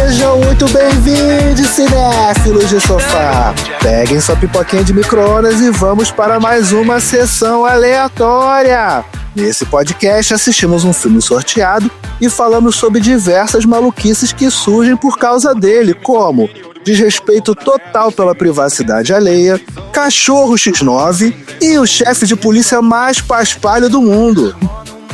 Sejam muito bem-vindos, cinéfilos de sofá. Peguem sua pipoquinha de micro-ondas e vamos para mais uma sessão aleatória. Nesse podcast assistimos um filme sorteado e falamos sobre diversas maluquices que surgem por causa dele, como desrespeito total pela privacidade alheia, cachorro X9 e o chefe de polícia mais paspalho do mundo.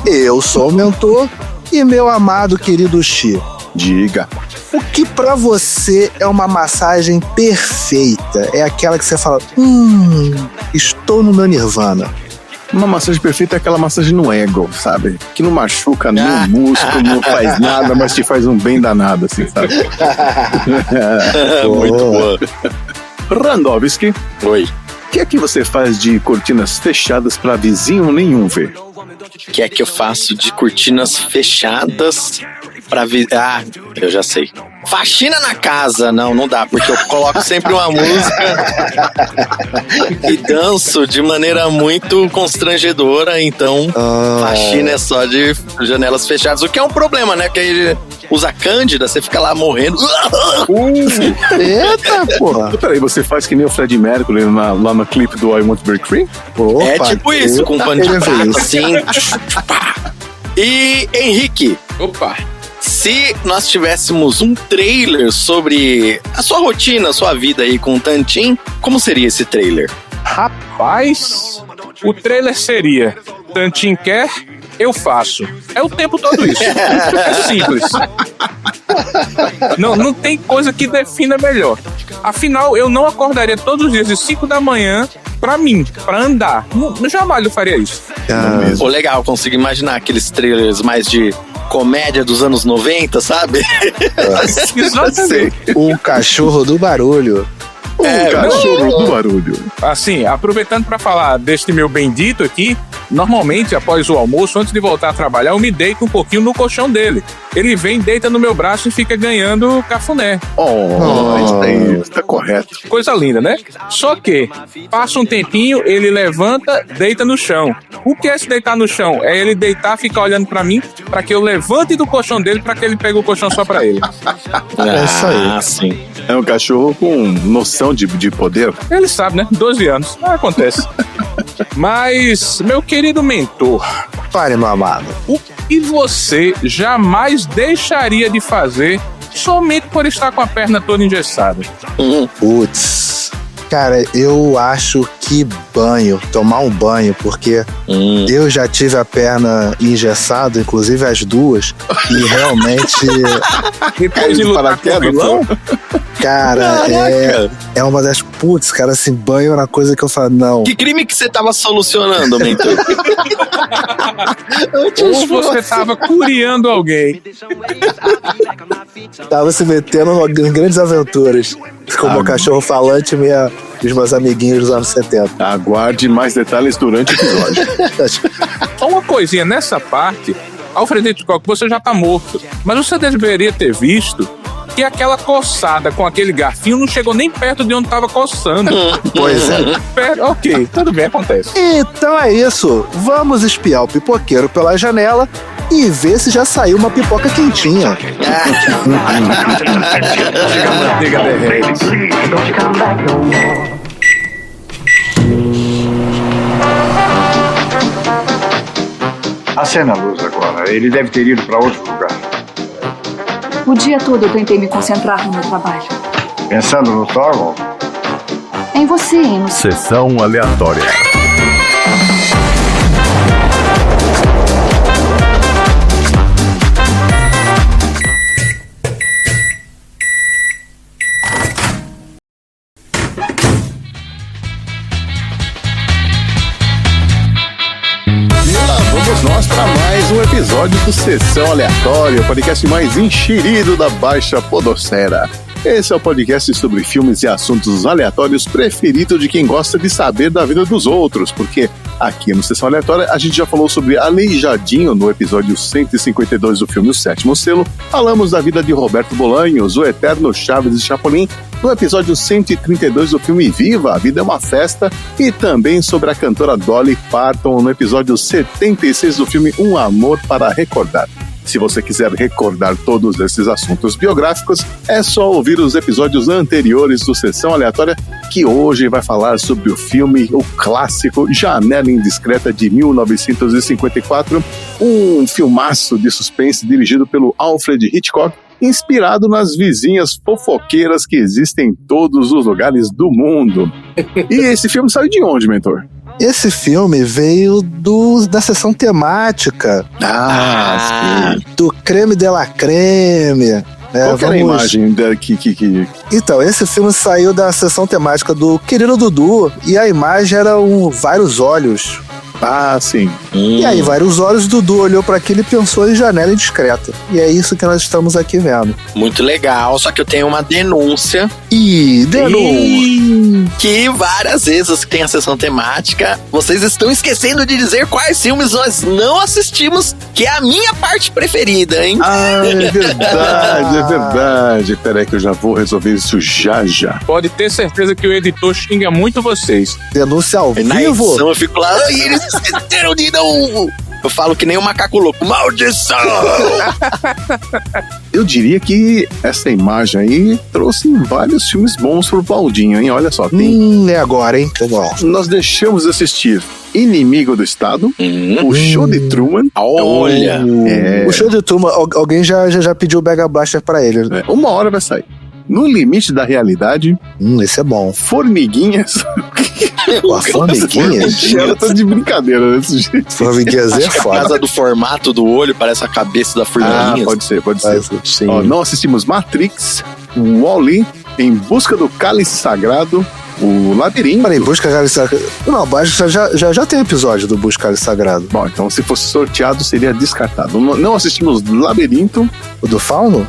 Eu sou o mentor e meu amado querido Xi. Diga. O que pra você é uma massagem perfeita? É aquela que você fala, estou no meu nirvana. Uma massagem perfeita é aquela massagem no ego, sabe? Que não machuca nenhum músculo, não faz nada, mas te faz um bem danado, assim, sabe? Muito boa. Randovski. Oi. O que é que você faz de cortinas fechadas pra vizinho nenhum ver? O que é que eu faço de cortinas fechadas pra ver? Ah, eu já sei. Faxina na casa. Não dá, porque eu coloco sempre uma música e danço de maneira muito constrangedora, então faxina é só de janelas fechadas, o que é um problema, né? Porque aí usa cândida, você fica lá morrendo. Eita, porra. Peraí, você faz que nem o Freddie Mercury lá no clipe do I Want to Be Free? Opa, É tipo isso, com pano de prato, assim. E, Henrique. Opa. Se nós tivéssemos um trailer sobre a sua rotina, a sua vida aí com o Tantin, como seria esse trailer? Rapaz, o trailer seria Tantin quer, eu faço. É o tempo todo isso. É simples. Não tem coisa que defina melhor. Afinal, eu não acordaria todos os dias de 5 da manhã pra mim, pra andar. Jamais eu faria isso. Pô, legal, consigo imaginar aqueles trailers mais de comédia dos anos 90, sabe? Exatamente. O cachorro do barulho. O cachorro do barulho. Assim, aproveitando para falar deste meu bendito aqui, normalmente após o almoço, antes de voltar a trabalhar, eu me deito um pouquinho no colchão dele. Ele vem, deita no meu braço e fica ganhando cafuné. Isso tá correto. Coisa linda, né? Só que, passa um tempinho, ele levanta, deita no chão. O que é se deitar no chão? É ele deitar, ficar olhando pra mim, pra que eu levante do colchão dele, pra que ele pegue o colchão só pra ele. É isso aí. Ah, sim. É um cachorro com noção de poder. Ele sabe, né? 12 anos. Acontece. Mas, meu querido mentor, Pare, meu amado. o que você jamais deixaria de fazer somente por estar com a perna toda engessada? Putz. Cara, eu acho que tomar um banho, porque eu já tive a perna engessada, inclusive as duas, e realmente, Depois de lutar com o vilão? cara, é uma das putz, cara, assim, banho é uma coisa que eu falo, não. Que crime que você tava solucionando, mentor? Ou você tava curiando alguém? Tava se metendo em grandes aventuras, como o cachorro falante e os meus amiguinhos dos anos 70. Aguarde mais detalhes durante o episódio. Só uma coisinha, nessa parte, Alfred Hitchcock, você já tá morto, mas você deveria ter visto que aquela coçada com aquele garfinho não chegou nem perto de onde tava coçando. Pois é. Ok, tudo bem, acontece. Então é isso. Vamos espiar o pipoqueiro pela janela e ver se já saiu uma pipoca quentinha. Chega a manteiga derrete. Acenda a luz agora. Ele deve ter ido para outro lugar. O dia todo eu tentei me concentrar no meu trabalho. Pensando no Thorwald? Em você, Enos. Sessão aleatória. Vamos nós para mais um episódio do Sessão Aleatória, o podcast mais enxerido da Baixa Podosfera. Esse é o podcast sobre filmes e assuntos aleatórios preferido de quem gosta de saber da vida dos outros, porque aqui no Sessão Aleatória a gente já falou sobre Aleijadinho no episódio 152 do filme O Sétimo Selo, falamos da vida de Roberto Bolanhos, o eterno Chaves de Chapolin, no episódio 132 do filme Viva, a Vida é uma Festa, e também sobre a cantora Dolly Parton no episódio 76 do filme Um Amor para Recordar. Se você quiser recordar todos esses assuntos biográficos, é só ouvir os episódios anteriores do Sessão Aleatória, que hoje vai falar sobre o filme, o clássico Janela Indiscreta de 1954, um filmaço de suspense dirigido pelo Alfred Hitchcock, inspirado nas vizinhas fofoqueiras que existem em todos os lugares do mundo. E esse filme saiu de onde, mentor? Esse filme veio da sessão temática. Sim. Do Creme de la Creme. Qual que era a imagem que... Então, esse filme saiu da sessão temática do Querido Dudu, e a imagem era vários olhos. Ah, sim. E aí, vários olhos, Dudu olhou para aquilo e pensou em Janela Indiscreta. E é isso que nós estamos aqui vendo. Muito legal, só que eu tenho uma denúncia. Que várias vezes que tem a sessão temática, vocês estão esquecendo de dizer quais filmes nós não assistimos, que é a minha parte preferida, hein? Ah, é verdade. Peraí que eu já vou resolver isso já. Pode ter certeza que o editor xinga muito vocês. Denúncia ao Na vivo. edição eu fico lá, ai, eles esqueceram de novo. Eu falo que nem um macaco louco, maldição! Eu diria que essa imagem aí trouxe vários filmes bons pro Baldinho, hein? Olha só, tem... É agora, hein? Tá bom. Nós deixamos de assistir Inimigo do Estado, O Show de Truman. Olha! O Show de Truman, alguém já pediu o Mega Blaster pra ele. Uma hora vai sair. No Limite da Realidade. Esse é bom. Formiguinhas. Formiguinhas? Ela tá de brincadeira desse jeito. Formiguinhas é Por foda. causa do formato do olho, parece a cabeça da formiguinha. Pode ser. Sim. Ó, não assistimos Matrix, Wall-E, Em Busca do Cálice Sagrado, O Labirinto. Peraí, Busca Cálice Sagrado. Não, já tem episódio do Busca Cálice Sagrado. Bom, então se fosse sorteado seria descartado. Não assistimos Labirinto. O do Fauno?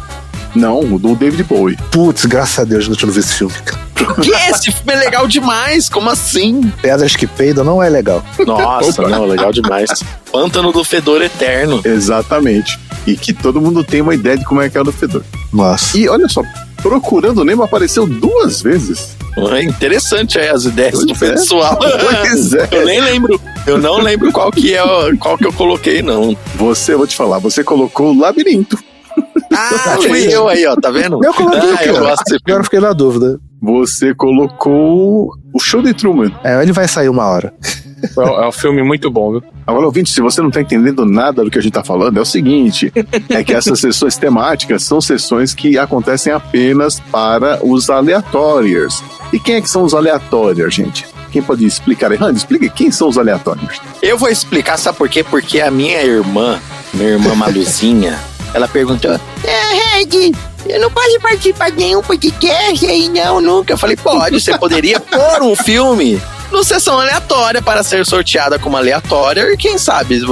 Não, o do David Bowie. Putz, graças a Deus não vi esse filme. Que esse filme é legal demais, como assim? Pedras que peidam não é legal. Nossa, não, legal demais. Pântano do Fedor Eterno. Exatamente. E que todo mundo tem uma ideia de como é que é o do Fedor. Nossa. E olha só, Procurando Nemo apareceu 2 vezes. É interessante as ideias do pessoal. Pois é. Eu não lembro qual que eu coloquei, não. Vou te falar, você colocou o Labirinto. Ah, fui eu aí, ó, tá vendo? Eu coloquei o quê? Eu gosto desse Agora eu fiquei na dúvida. Você colocou O Show de Truman. Ele vai sair uma hora. É um filme muito bom, viu? Agora, ouvinte, se você não tá entendendo nada do que a gente tá falando, é o seguinte, é que essas sessões temáticas são sessões que acontecem apenas para os aleatórios. E quem é que são os aleatórios, gente? Quem pode explicar? Randy, explica quem são os aleatórios. Eu vou explicar, sabe por quê? Porque a minha irmã Maluzinha, ela perguntou, Red, eu não posso participar de nenhum podcast aí não, nunca. Eu falei, pode, você poderia pôr um filme no Sessão Aleatória para ser sorteada como aleatória e quem sabe,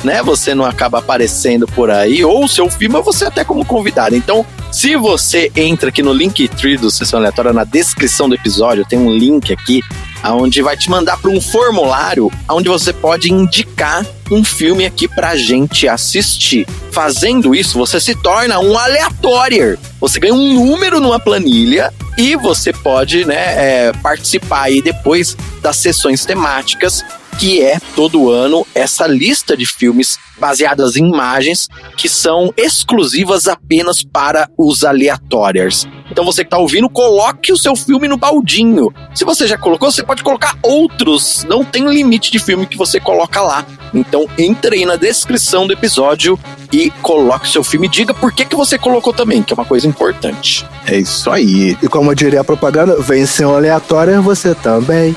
né, você não acaba aparecendo por aí, ou o seu filme, você até como convidado. Então, se você entra aqui no Linktree do Sessão Aleatória, na descrição do episódio, tem um link aqui, onde vai te mandar para um formulário, onde você pode indicar um filme aqui pra gente assistir. Fazendo isso, você se torna um aleatório. Você ganha um número numa planilha e você pode, né, participar aí depois das sessões temáticas, que é todo ano essa lista de filmes baseadas em imagens que são exclusivas apenas para os aleatórios. Então você que tá ouvindo, coloque o seu filme no baldinho. Se você já colocou, você pode colocar outros. Não tem limite de filme que você coloca lá. Então entre aí na descrição do episódio e coloque o seu filme. Diga por que você colocou também, que é uma coisa importante. É isso aí. E como eu diria a propaganda, vem ser um aleatório, você também.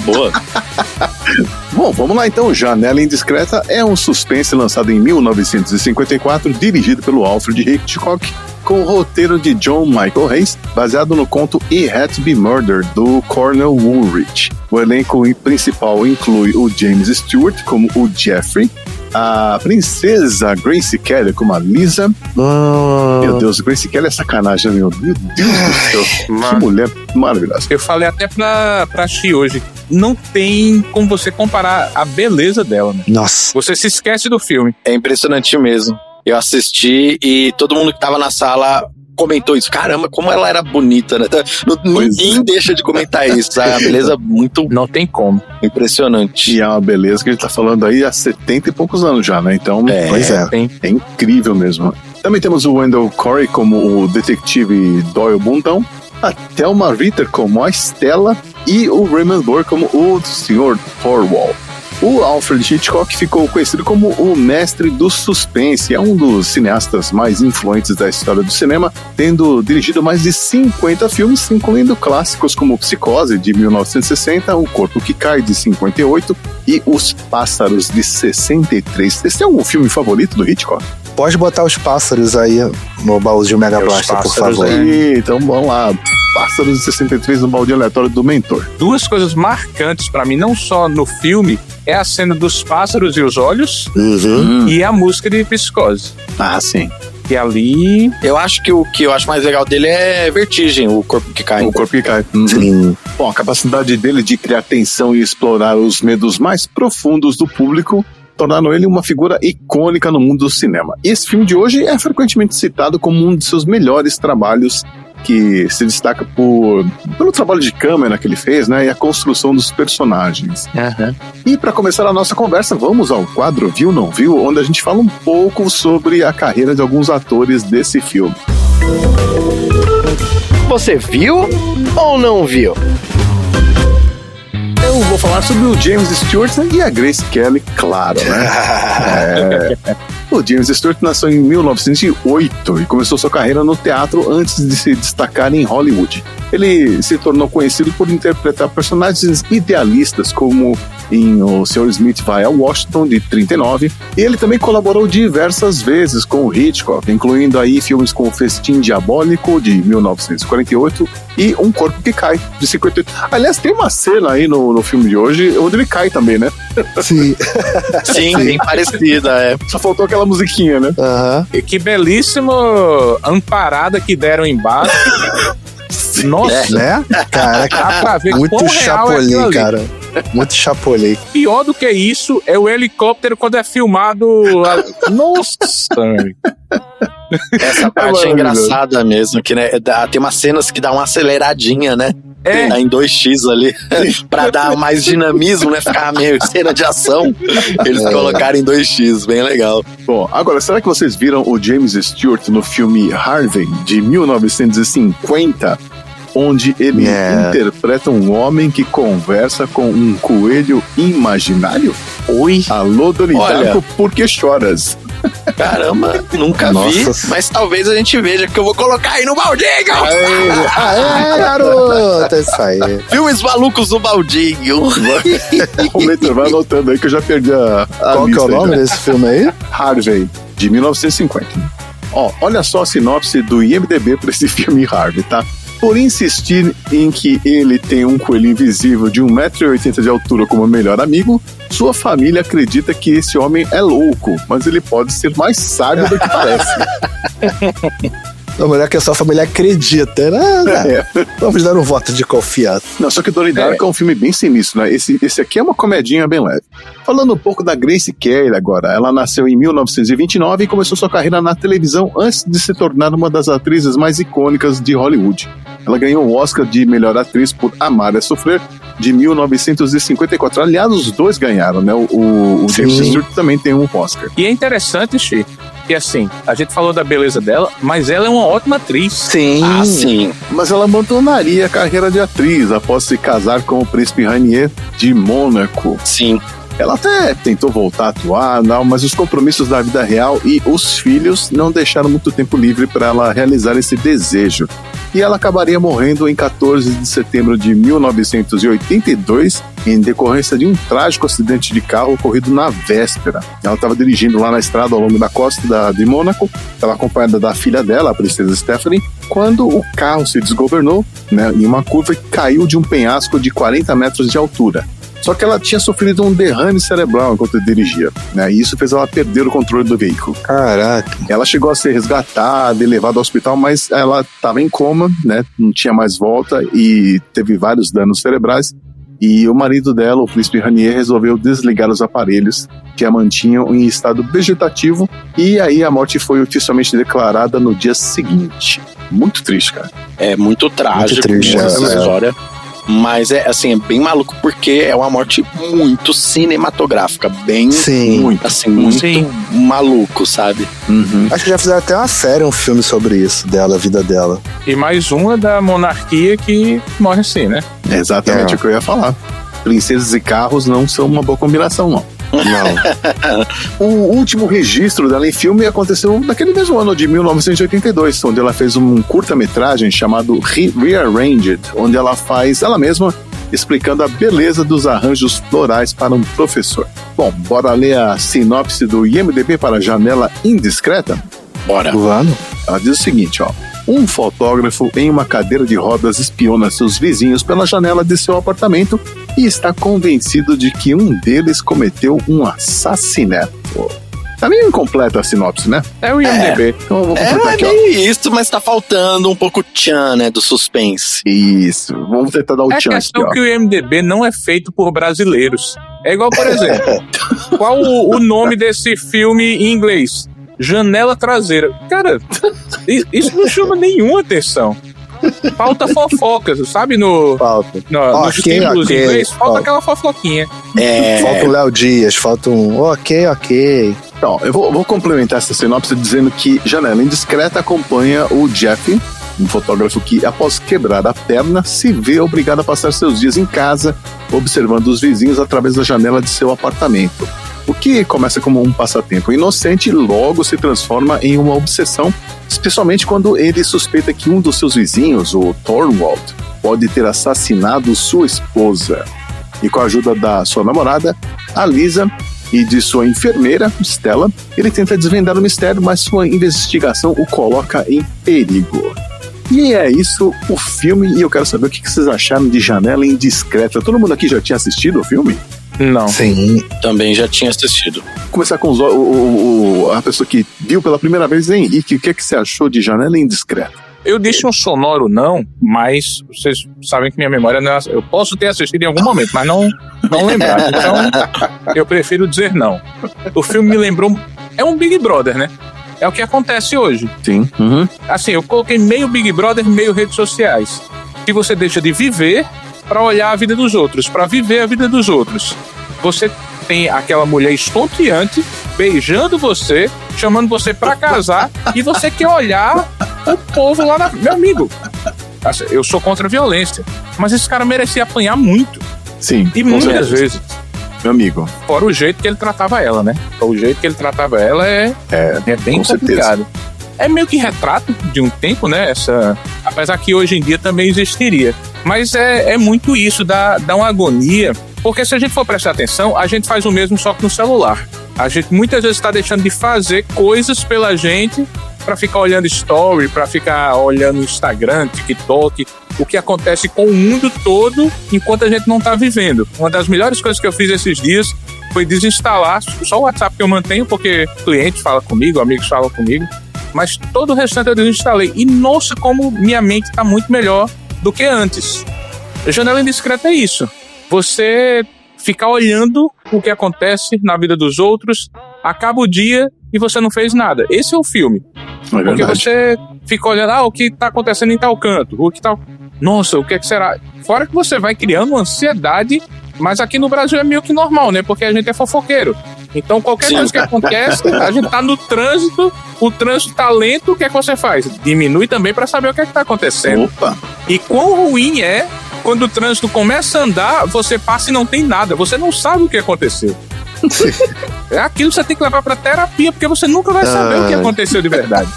Boa. Bom, vamos lá então. Janela Indiscreta é um suspense lançado em 1954, dirigido pelo Alfred Hitchcock, com o roteiro de John Michael Hayes, baseado no conto It Had to Be Murder, do Cornel Woolrich. O elenco principal inclui o James Stewart como o Jeffrey, a princesa Grace Kelly como a Lisa. Meu Deus, Grace Kelly é sacanagem, meu Deus do céu. Que mulher maravilhosa. Eu falei até pra Xi hoje, não tem como você comparar a beleza dela, né? Nossa. Você se esquece do filme. É impressionante mesmo. Eu assisti e todo mundo que tava na sala comentou isso. Caramba, como ela era bonita, né? Ninguém deixa de comentar isso, sabe? A beleza muito Não tem como. impressionante. E é uma beleza que a gente tá falando aí há 70 e poucos anos já, né? Então, Pois é. é incrível mesmo. Também temos o Wendell Corey como o detetive Doyle Bundão, a Thelma Ritter como a Stella e o Raymond Burr como o Sr. Thorwald. O Alfred Hitchcock ficou conhecido como o mestre do suspense, é um dos cineastas mais influentes da história do cinema, tendo dirigido mais de 50 filmes, incluindo clássicos como Psicose, de 1960, O Corpo que Cai, de 58 e Os Pássaros, de 63. Esse é o filme favorito do Hitchcock? Pode botar os pássaros aí no baúzinho Mega Os Blaster, por pássaros favor. Ih, então vamos lá. Pássaros de 63 no balde aleatório do Mentor. Duas coisas marcantes pra mim, não só no filme, é a cena dos pássaros e os olhos e a música de Psicose. Ah, sim. Que ali... Eu acho que o que eu acho mais legal dele é Vertigem, O Corpo que Cai. O Corpo que Cai. Sim. Bom, a capacidade dele de criar tensão e explorar os medos mais profundos do público tornaram ele uma figura icônica no mundo do cinema. E esse filme de hoje é frequentemente citado como um de seus melhores trabalhos, que se destaca pelo trabalho de câmera que ele fez, né, e a construção dos personagens. E para começar a nossa conversa, vamos ao quadro Viu, Não Viu, onde a gente fala um pouco sobre a carreira de alguns atores desse filme. Você viu ou não viu? Eu vou falar sobre o James Stewart e a Grace Kelly, claro, né? O James Stewart nasceu em 1908 e começou sua carreira no teatro antes de se destacar em Hollywood. Ele se tornou conhecido por interpretar personagens idealistas, como em O Sr. Smith Vai a Washington, de 39, e ele também colaborou diversas vezes com o Hitchcock, incluindo aí filmes como Festim Diabólico, de 1948, e Um Corpo que Cai, de 58. Aliás, tem uma cena aí no filme de hoje onde ele cai também, né? Sim. Sim, bem parecida, é. Só faltou aquela musiquinha, né? Aham. E que belíssima amparada que deram embaixo. Nossa, Né? Caraca, dá pra ver muito quão real é aquilo chapolei, ali. cara. Muito chapolei. Pior do que isso é o helicóptero quando é filmado. Nossa! Essa parte é engraçada mesmo, que né, tem umas cenas que dá uma aceleradinha, né? É. Tá em 2x ali, pra dar mais dinamismo, né? Ficar meio cena de ação. Eles colocaram em 2x, bem legal. Bom, agora, será que vocês viram o James Stewart no filme Harvey, de 1950? Onde ele interpreta um homem que conversa com um coelho imaginário? Oi? Alô, Doni Olha. Darko, por que choras? Caramba, nunca vi, mas talvez a gente veja, que eu vou colocar aí no baldinho! Aê, garoto! Isso aí. Filmes malucos no baldinho! O Mentor vai anotando aí que eu já perdi a Qual que é o lista nome já. desse filme aí? Harvey, de 1950. Ó, olha só a sinopse do IMDb para esse filme Harvey, tá? Por insistir em que ele tem um coelho invisível de 1,80 m de altura como melhor amigo, sua família acredita que esse homem é louco, mas ele pode ser mais sábio do que parece. A mulher que a sua família acredita, né? Vamos dar um voto de confiança. Não, só que Donnie Darko é um filme bem sinistro, né? Esse aqui é uma comedinha bem leve. Falando um pouco da Grace Kelly agora, ela nasceu em 1929 e começou sua carreira na televisão antes de se tornar uma das atrizes mais icônicas de Hollywood. Ela ganhou o Oscar de melhor atriz por Amar é Sofrer, de 1954. Aliás, os dois ganharam, né? O James Stewart também tem um Oscar. E é interessante, Xi, que assim, a gente falou da beleza dela, mas ela é uma ótima atriz. Sim. Ah, sim. Mas ela abandonaria a carreira de atriz após se casar com o príncipe Rainier de Mônaco. Sim. Ela até tentou voltar a atuar, não, mas os compromissos da vida real e os filhos não deixaram muito tempo livre para ela realizar esse desejo. E ela acabaria morrendo em 14 de setembro de 1982, em decorrência de um trágico acidente de carro ocorrido na véspera. Ela estava dirigindo lá na estrada ao longo da costa de Mônaco, estava acompanhada da filha dela, a princesa Stephanie, quando o carro se desgovernou, né, em uma curva e caiu de um penhasco de 40 metros de altura. Só que ela tinha sofrido um derrame cerebral enquanto dirigia, né? E isso fez ela perder o controle do veículo. Caraca. Ela chegou a ser resgatada e levada ao hospital, mas ela estava em coma, né? Não tinha mais volta e teve vários danos cerebrais. E o marido dela, o príncipe Rainier, resolveu desligar os aparelhos que a mantinham em estado vegetativo, e aí a morte foi oficialmente declarada no dia seguinte. muito triste, cara. É muito trágico triste, essa história. Mas é assim, é bem maluco porque é uma morte muito cinematográfica, bem muito maluco, sabe? Acho que já fizeram até uma série, um filme sobre isso, dela, a vida dela. E mais uma da monarquia que morre assim, né? É exatamente o que eu ia falar. Princesas e carros não são uma boa combinação, não. O último registro dela em filme aconteceu naquele mesmo ano de 1982, onde ela fez um curta-metragem chamado Rearranged, onde ela faz ela mesma explicando a beleza dos arranjos florais para um professor. Bom, bora ler a sinopse do IMDb para Janela Indiscreta? Bora. Vamos. Ela diz o seguinte, ó. Um fotógrafo em uma cadeira de rodas espiona seus vizinhos pela janela de seu apartamento e está convencido de que um deles cometeu um assassinato. Tá meio incompleta a sinopse, né? É o IMDb. Então eu vou completar aqui, ó. Isso, mas tá faltando um pouco tchan, né, do suspense. Isso, vamos tentar dar o É tchan questão aqui, ó. que o IMDb não é feito por brasileiros. É igual, por exemplo, qual o nome desse filme em inglês? Janela Traseira. Cara, isso não chama nenhuma atenção. Falta fofocas, sabe? Nos títulos em inglês, falta aquela fofoquinha. Falta o Léo Dias, falta um ok. Então, eu vou complementar essa sinopse dizendo que Janela Indiscreta acompanha o Jeff, um fotógrafo que, após quebrar a perna, se vê obrigado a passar seus dias em casa, observando os vizinhos através da janela de seu apartamento. O que começa como um passatempo inocente logo se transforma em uma obsessão, especialmente quando ele suspeita que um dos seus vizinhos, o Thorwald, pode ter assassinado sua esposa. E com a ajuda da sua namorada, a Lisa, e de sua enfermeira, Stella, ele tenta desvendar o mistério, mas sua investigação o coloca em perigo. E é isso o filme, e eu quero saber o que vocês acharam de Janela Indiscreta. Todo mundo aqui já tinha assistido o filme? Não. Sim. Também já tinha assistido. Começar com a pessoa que viu pela primeira vez, Henrique, o que você achou de Janela Indiscreta? Eu disse um sonoro não, mas vocês sabem que minha memória não é... Eu posso ter assistido em algum momento, mas não lembrar. Então, eu prefiro dizer não. O filme me lembrou... É um Big Brother, né? É o que acontece hoje. Sim. Assim, eu coloquei meio Big Brother, meio redes sociais. Que você deixa de viver para olhar a vida dos outros, para viver a vida dos outros. Você tem aquela mulher estonteante beijando você, chamando você para casar, e você quer olhar o povo lá meu amigo. Assim, eu sou contra a violência, mas esse cara merecia apanhar muito. Sim. E muitas vezes. Meu amigo. Fora o jeito que ele tratava ela, né? O jeito que ele tratava ela é bem complicado. É meio que retrato de um tempo, né? Apesar que hoje em dia também existiria. Mas é muito isso, dá uma agonia. Porque se a gente for prestar atenção, a gente faz o mesmo só que no celular. A gente muitas vezes está deixando de fazer coisas pela gente para ficar olhando story, para ficar olhando Instagram, TikTok, o que acontece com o mundo todo enquanto a gente não está vivendo. Uma das melhores coisas que eu fiz esses dias foi desinstalar só o WhatsApp que eu mantenho, porque clientes falam comigo, amigos falam comigo, mas todo o restante eu desinstalei. E nossa, como minha mente está muito melhor do que antes. A Janela Indiscreta é isso. Você ficar olhando o que acontece na vida dos outros, acaba o dia e você não fez nada. Esse é o filme. Porque você fica olhando, o que está acontecendo em tal canto, nossa, o que é que será? Fora que você vai criando uma ansiedade, mas aqui no Brasil é meio que normal, né? Porque a gente é fofoqueiro. Então qualquer coisa que acontece, a gente tá no trânsito, o trânsito tá lento, o que é que você faz? Diminui também para saber o que é que tá acontecendo. Opa. E quão ruim é quando o trânsito começa a andar, você passa e não tem nada, você não sabe o que aconteceu. É aquilo que você tem que levar pra terapia, porque você nunca vai saber o que aconteceu de verdade.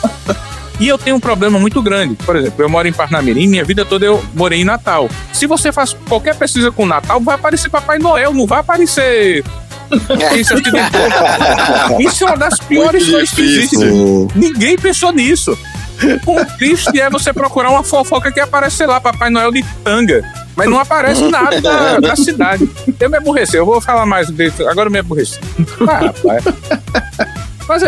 E eu tenho um problema muito grande. Por exemplo, eu moro em Parnamirim, minha vida toda eu morei em Natal. Se você faz qualquer pesquisa com Natal, vai aparecer Papai Noel, não vai aparecer... Isso é uma das piores coisas que existe. Ninguém pensou nisso. O triste é você procurar uma fofoca que aparece lá, Papai Noel de tanga, mas não aparece nada da cidade. Eu me aborreci, eu vou falar mais disso. Agora eu me aborreci. Rapaz.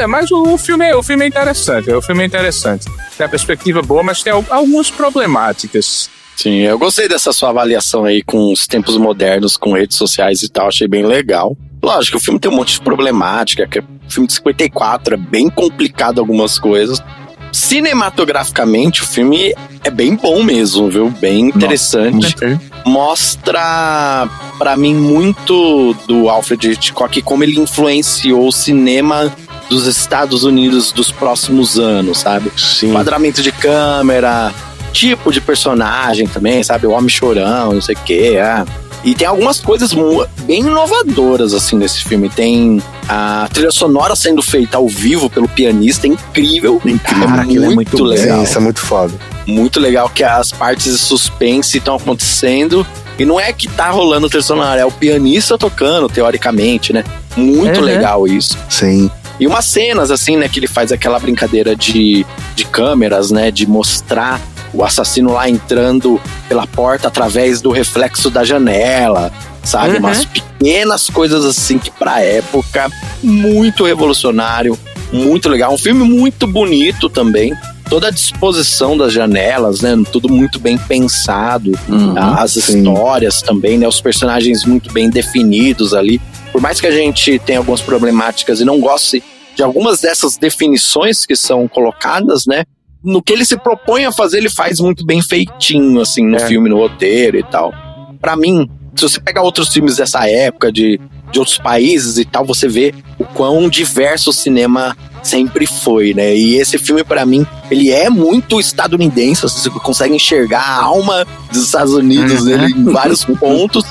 Mas o filme é interessante. O filme é interessante. Tem a perspectiva boa, mas tem algumas problemáticas. Sim, eu gostei dessa sua avaliação aí com os tempos modernos, com redes sociais e tal, achei bem legal. Lógico, o filme tem um monte de problemática, que é um filme de 54, é bem complicado algumas coisas. Cinematograficamente, o filme é bem bom mesmo, viu? Bem interessante. Mostra, pra mim, muito do Alfred Hitchcock, como ele influenciou o cinema dos Estados Unidos dos próximos anos, sabe? Sim. Enquadramento de câmera, tipo de personagem também, sabe? O homem chorão, não sei o quê. E tem algumas coisas bem inovadoras, assim, nesse filme. Tem a trilha sonora sendo feita ao vivo pelo pianista, é incrível. Cara, é muito legal. Sim, isso é muito foda. Muito legal que as partes de suspense estão acontecendo. E não é que tá rolando trilha sonora, é o pianista tocando, teoricamente, né? Muito legal isso. Sim. E umas cenas, assim, né, que ele faz aquela brincadeira de câmeras, né, de mostrar o assassino lá entrando pela porta através do reflexo da janela, sabe? Umas pequenas coisas assim que pra época, muito revolucionário, muito legal. Um filme muito bonito também. Toda a disposição das janelas, né? Tudo muito bem pensado. As histórias também, né? Os personagens muito bem definidos ali. Por mais que a gente tenha algumas problemáticas e não goste de algumas dessas definições que são colocadas, né? No que ele se propõe a fazer, ele faz muito bem feitinho, assim, no filme, no roteiro e tal. Pra mim, se você pegar outros filmes dessa época, de outros países e tal, você vê o quão diverso o cinema sempre foi, né? E esse filme, pra mim, ele é muito estadunidense, você consegue enxergar a alma dos Estados Unidos nele em vários pontos,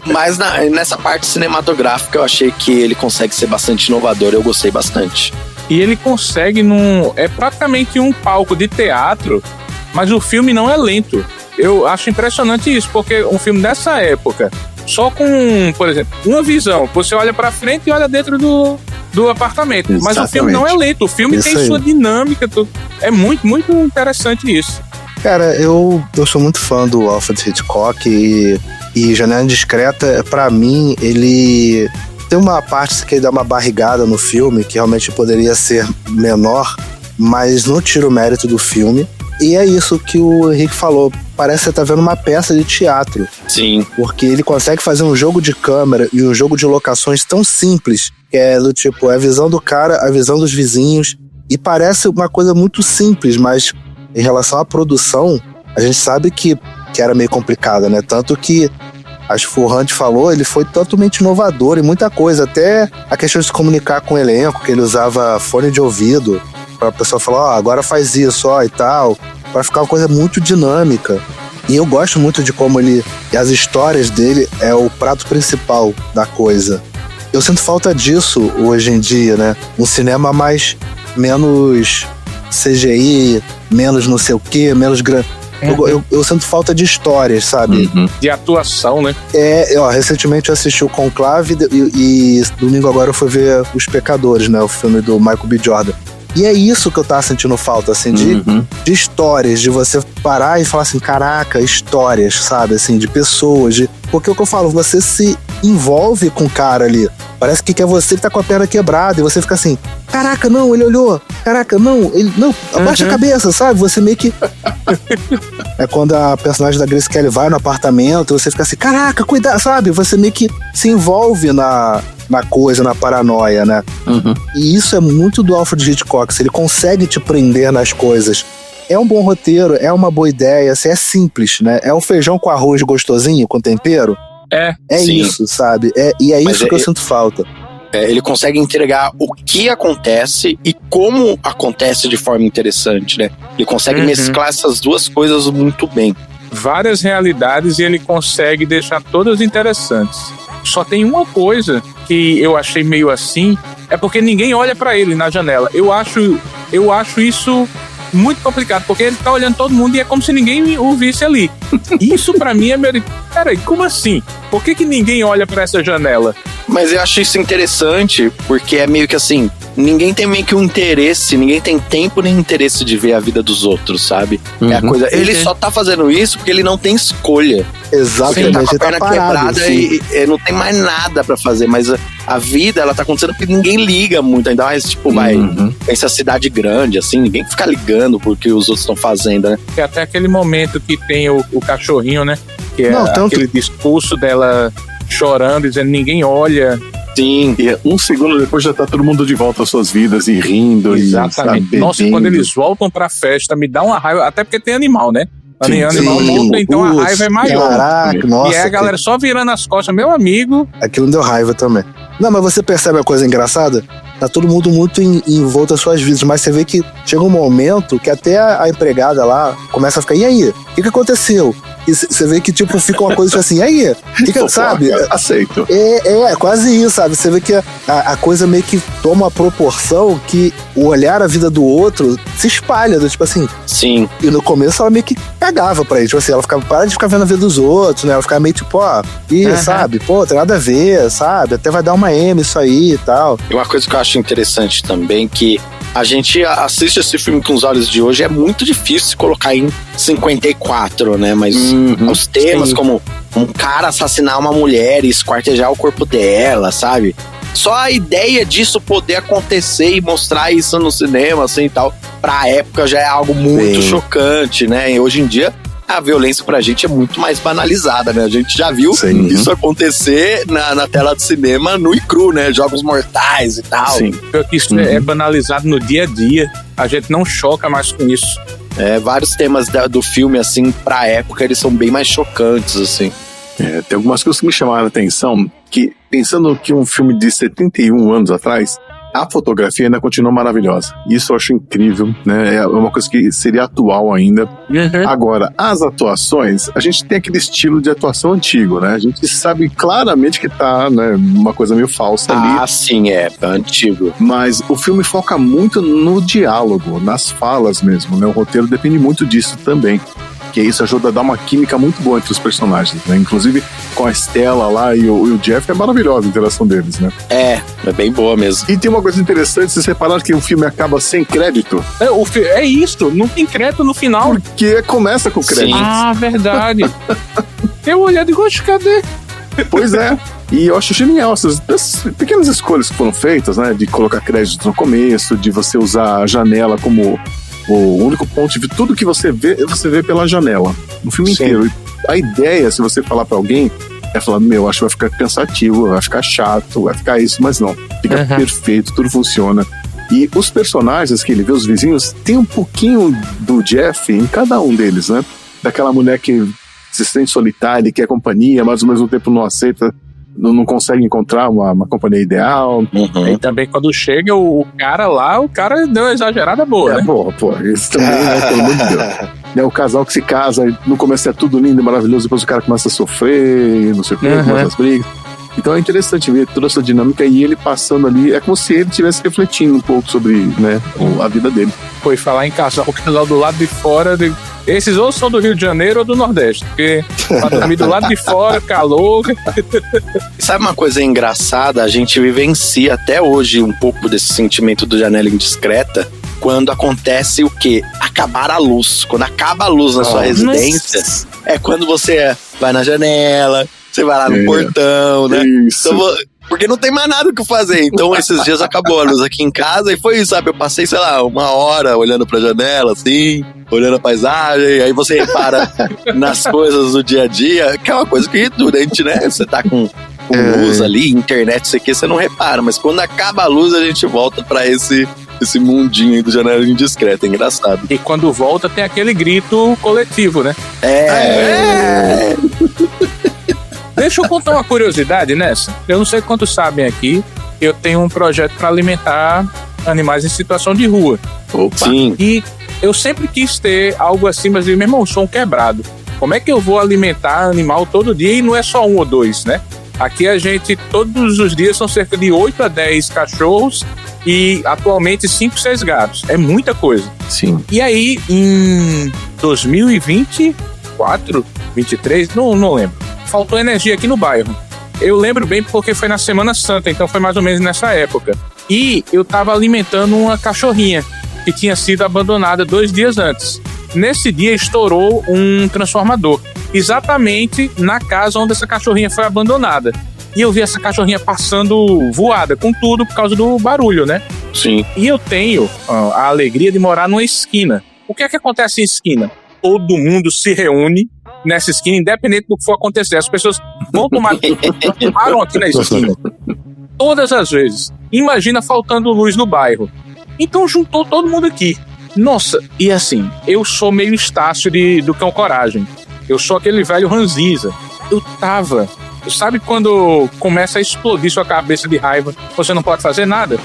mas nessa parte cinematográfica eu achei que ele consegue ser bastante inovador, eu gostei bastante. E ele consegue é praticamente um palco de teatro, mas o filme não é lento. Eu acho impressionante isso, porque um filme dessa época, só com, por exemplo, uma visão, você olha pra frente e olha dentro do apartamento. Exatamente. Mas o filme não é lento, o filme isso tem aí. Sua dinâmica, é muito, muito interessante isso. Cara, eu sou muito fã do Alfred Hitchcock e Janela Indiscreta, pra mim, ele tem uma parte que ele dá uma barrigada no filme, que realmente poderia ser menor, mas não tira o mérito do filme. E é isso que o Henrique falou, parece que você tá vendo uma peça de teatro. Sim. Porque ele consegue fazer um jogo de câmera e um jogo de locações tão simples, que é do tipo, a visão do cara, a visão dos vizinhos, e parece uma coisa muito simples, mas em relação à produção, a gente sabe que era meio complicada, né? Tanto que, acho que o Hunt falou, ele foi totalmente inovador em muita coisa, até a questão de se comunicar com o elenco, que ele usava fone de ouvido, pra pessoa falar, agora faz isso, e tal, pra ficar uma coisa muito dinâmica. E eu gosto muito de como as histórias dele é o prato principal da coisa. Eu sinto falta disso hoje em dia, né? Um cinema menos CGI, menos não sei o quê, menos grande. Eu sinto falta de histórias, sabe? De atuação, né? Recentemente eu assisti o Conclave e domingo agora eu fui ver Os Pecadores, né? O filme do Michael B. Jordan. E é isso que eu tava sentindo falta, assim, de histórias, de você parar e falar assim, caraca, histórias, sabe, assim, de pessoas, porque o que eu falo, você se envolve com o cara ali, parece que é você que tá com a perna quebrada, e você fica assim, caraca, não, ele olhou, caraca, não, ele, não, abaixa a cabeça, sabe, você meio que... É quando a personagem da Grace Kelly vai no apartamento, você fica assim, caraca, cuidado, sabe, você meio que se envolve na coisa, na paranoia, né? E isso é muito do Alfred Hitchcock, se ele consegue te prender nas coisas. É um bom roteiro, é uma boa ideia, assim, é simples, né? É um feijão com arroz gostosinho, com tempero. É isso, sabe? E é isso que eu sinto falta. Ele consegue entregar o que acontece e como acontece de forma interessante, né? Ele consegue mesclar essas duas coisas muito bem. Várias realidades e ele consegue deixar todas interessantes. Só tem uma coisa que eu achei meio assim, é porque ninguém olha pra ele na janela. Eu acho isso muito complicado, porque ele tá olhando todo mundo e é como se ninguém o visse ali. Isso pra mim é meio... Peraí, como assim? Por que ninguém olha pra essa janela? Mas eu acho isso interessante, porque é meio que assim, ninguém tem meio que um interesse, ninguém tem tempo nem interesse de ver a vida dos outros, sabe? É a coisa, ele só tá fazendo isso porque ele não tem escolha. Exatamente. Ele tá com a perna quebrada e não tem mais nada pra fazer, mas a vida, ela tá acontecendo porque ninguém liga muito, ainda mais, tipo, pensa cidade grande, assim, ninguém fica ligando porque os outros estão fazendo, né? E até aquele momento que tem o cachorrinho, né? Que é aquele discurso dela chorando, dizendo ninguém olha. Sim. E um segundo depois já tá todo mundo de volta às suas vidas e rindo. Exatamente. E, Nossa, bebendo. quando eles voltam pra festa, me dá uma raiva, até porque tem animal, né? Sim, Animal sim. morto, então a raiva é maior. Caraca, nossa. E é a galera só virando as costas, meu amigo. Aquilo me deu raiva também. Não, mas você percebe a coisa engraçada? Tá todo mundo muito envolto às suas vidas, mas você vê que chega um momento que até a empregada lá começa a ficar, e aí? O que aconteceu? E você vê que, tipo, fica uma coisa tipo assim, e aí? Sabe? Aceito. É quase isso, sabe? Você vê que a coisa meio que toma uma proporção que o olhar a vida do outro se espalha, tipo assim. Sim. E no começo ela meio que cagava pra ele, tipo assim, ela ficava, para de ficar vendo a vida dos outros, né? Ela ficava meio tipo, sabe? Pô, tem nada a ver, sabe? Até vai dar uma M isso aí e tal. E uma coisa que eu acho interessante também, que a gente assiste esse filme com os olhos de hoje, é muito difícil se colocar em 54, né? Mas os temas como um cara assassinar uma mulher e esquartejar o corpo dela, sabe? Só a ideia disso poder acontecer e mostrar isso no cinema, assim, e tal, pra época já é algo muito chocante, né? E hoje em dia, a violência pra gente é muito mais banalizada, né? A gente já viu isso acontecer na tela do cinema nu e cru, né? Jogos mortais e tal. Sim. Porque isso é banalizado no dia a dia. A gente não choca mais com isso. Vários temas do filme, assim, pra época, eles são bem mais chocantes, assim. Tem algumas coisas que me chamaram a atenção, que pensando que um filme de 71 anos atrás, a fotografia ainda continua maravilhosa. Isso eu acho incrível, né? É uma coisa que seria atual ainda. Agora, as atuações, a gente tem aquele estilo de atuação antigo, né? A gente sabe claramente que tá, né, uma coisa meio falsa ali. Ah, sim, é antigo. Mas o filme foca muito no diálogo, nas falas mesmo, né? O roteiro depende muito disso também. Que isso ajuda a dar uma química muito boa entre os personagens, né? Inclusive com a Estela lá e o Jeff, é maravilhosa a interação deles, né? É bem boa mesmo. E tem uma coisa interessante, vocês repararam que o filme acaba sem crédito? É isso, não tem crédito no final. Porque começa com crédito. Sim. Ah, verdade. Eu olhei e digo, cadê? Pois é. E eu acho genial essas pequenas escolhas que foram feitas, né? De colocar crédito no começo, de você usar a janela como o único ponto de vista. Tudo que você vê pela janela. No filme inteiro. A ideia, se você falar pra alguém, é falar, acho que vai ficar cansativo, vai ficar chato, vai ficar isso, mas não. Fica perfeito, tudo funciona. E os personagens que ele vê, os vizinhos, tem um pouquinho do Jeff em cada um deles, né? Daquela mulher que se sente solitária, quer companhia, mas ao mesmo tempo não aceita, não consegue encontrar uma companhia ideal. E também quando chega o cara lá, o cara deu uma exagerada boa, né? Pô, isso também, né, pelo amor de Deus. O casal que se casa, no começo é tudo lindo e maravilhoso, depois o cara começa a sofrer, não sei o que, começa as brigas. Então é interessante ver toda essa dinâmica e ele passando ali, é como se ele estivesse refletindo um pouco sobre, né, a vida dele. Foi falar em casal, o casal do lado de fora, esses ou são do Rio de Janeiro ou do Nordeste, porque pra dormir do lado de fora, calor. Sabe uma coisa engraçada? A gente vivencia até hoje um pouco desse sentimento do janela indiscreta quando acontece o quê? Acabar a luz. Quando acaba a luz na sua residência, é quando você vai na janela, você vai lá no portão, né? Isso. Então, porque não tem mais nada o que fazer. Então, esses dias acabou a luz aqui em casa e foi isso, sabe? Eu passei, sei lá, 1 hora olhando pra janela, assim, olhando a paisagem. Aí você repara nas coisas do dia a dia, que é uma coisa que durante, né? Você tá com luz ali, internet, isso aqui, você não repara. Mas quando acaba a luz, a gente volta pra esse mundinho aí do janela indiscreta. É engraçado. E quando volta, tem aquele grito coletivo, né? Deixa eu contar uma curiosidade nessa. Eu não sei quantos sabem aqui, eu tenho um projeto para alimentar animais em situação de rua. Opa. Sim. E eu sempre quis ter algo assim, mas meu irmão, sou um quebrado. Como é que eu vou alimentar animal todo dia? E não é só 1 ou 2, né? Aqui a gente, todos os dias, são cerca de 8 a 10 cachorros e atualmente 5, 6 gatos. É muita coisa. Sim. E aí, em 2024, 23, não lembro. Faltou energia aqui no bairro. Eu lembro bem porque foi na Semana Santa, então foi mais ou menos nessa época. E eu tava alimentando uma cachorrinha que tinha sido abandonada 2 dias antes. Nesse dia estourou um transformador, exatamente na casa onde essa cachorrinha foi abandonada. E eu vi essa cachorrinha passando voada com tudo por causa do barulho, né? Sim. E eu tenho a alegria de morar numa esquina. O que é que acontece em esquina? Todo mundo se reúne nessa esquina, independente do que for acontecer. As pessoas vão tomar... param aqui na esquina. todas as vezes. Imagina faltando luz no bairro. Então juntou todo mundo aqui. Nossa, e assim, eu sou meio Estácio do Cão Coragem. Eu sou aquele velho ranzinza. Sabe quando começa a explodir sua cabeça de raiva, você não pode fazer nada?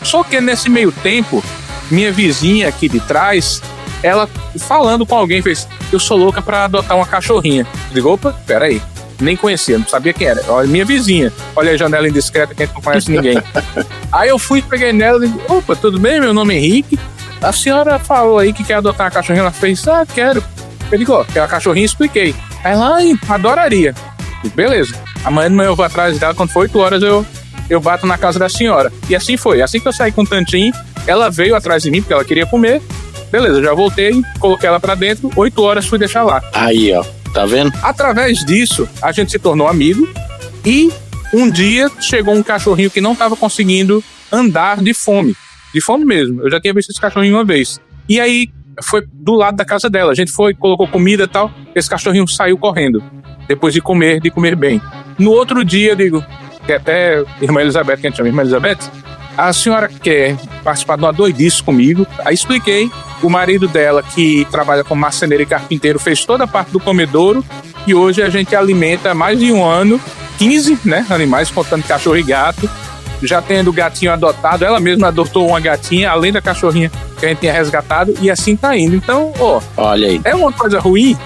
Só que nesse meio tempo, minha vizinha aqui de trás, ela falando com alguém, fez: eu sou louca pra adotar uma cachorrinha. Eu digo: opa, peraí. Nem conhecia, não sabia quem era. Olha, minha vizinha. Olha a janela indiscreta que a gente não conhece ninguém. Aí eu fui, peguei nela e disse: opa, tudo bem? Meu nome é Henrique. A senhora falou aí que quer adotar uma cachorrinha. Ela fez: quero. Eu digo: ó, quer uma cachorrinha? Expliquei. Aí ela: adoraria. Eu digo: beleza. Amanhã de manhã eu vou atrás dela, quando for 8 horas eu bato na casa da senhora. E assim foi. Assim que eu saí com o tantinho, ela veio atrás de mim, porque ela queria comer. Beleza, já voltei, coloquei ela pra dentro, 8 horas fui deixar lá. Aí, ó. Tá vendo? Através disso, a gente se tornou amigo e um dia chegou um cachorrinho que não estava conseguindo andar de fome. De fome mesmo. Eu já tinha visto esse cachorrinho uma vez. E aí, foi do lado da casa dela. A gente foi, colocou comida e tal. Esse cachorrinho saiu correndo. Depois de comer bem. No outro dia, eu digo, que até irmã Elizabeth, que a gente chama irmã Elizabeth, a senhora quer participar de uma doidice comigo? Aí expliquei. O marido dela, que trabalha como marceneiro e carpinteiro, fez toda a parte do comedouro e hoje a gente alimenta há mais de um ano 15, né, animais, contando cachorro e gato, já tendo gatinho adotado. Ela mesma adotou uma gatinha, além da cachorrinha que a gente tinha resgatado, e assim tá indo. Então, olha aí. É uma coisa ruim,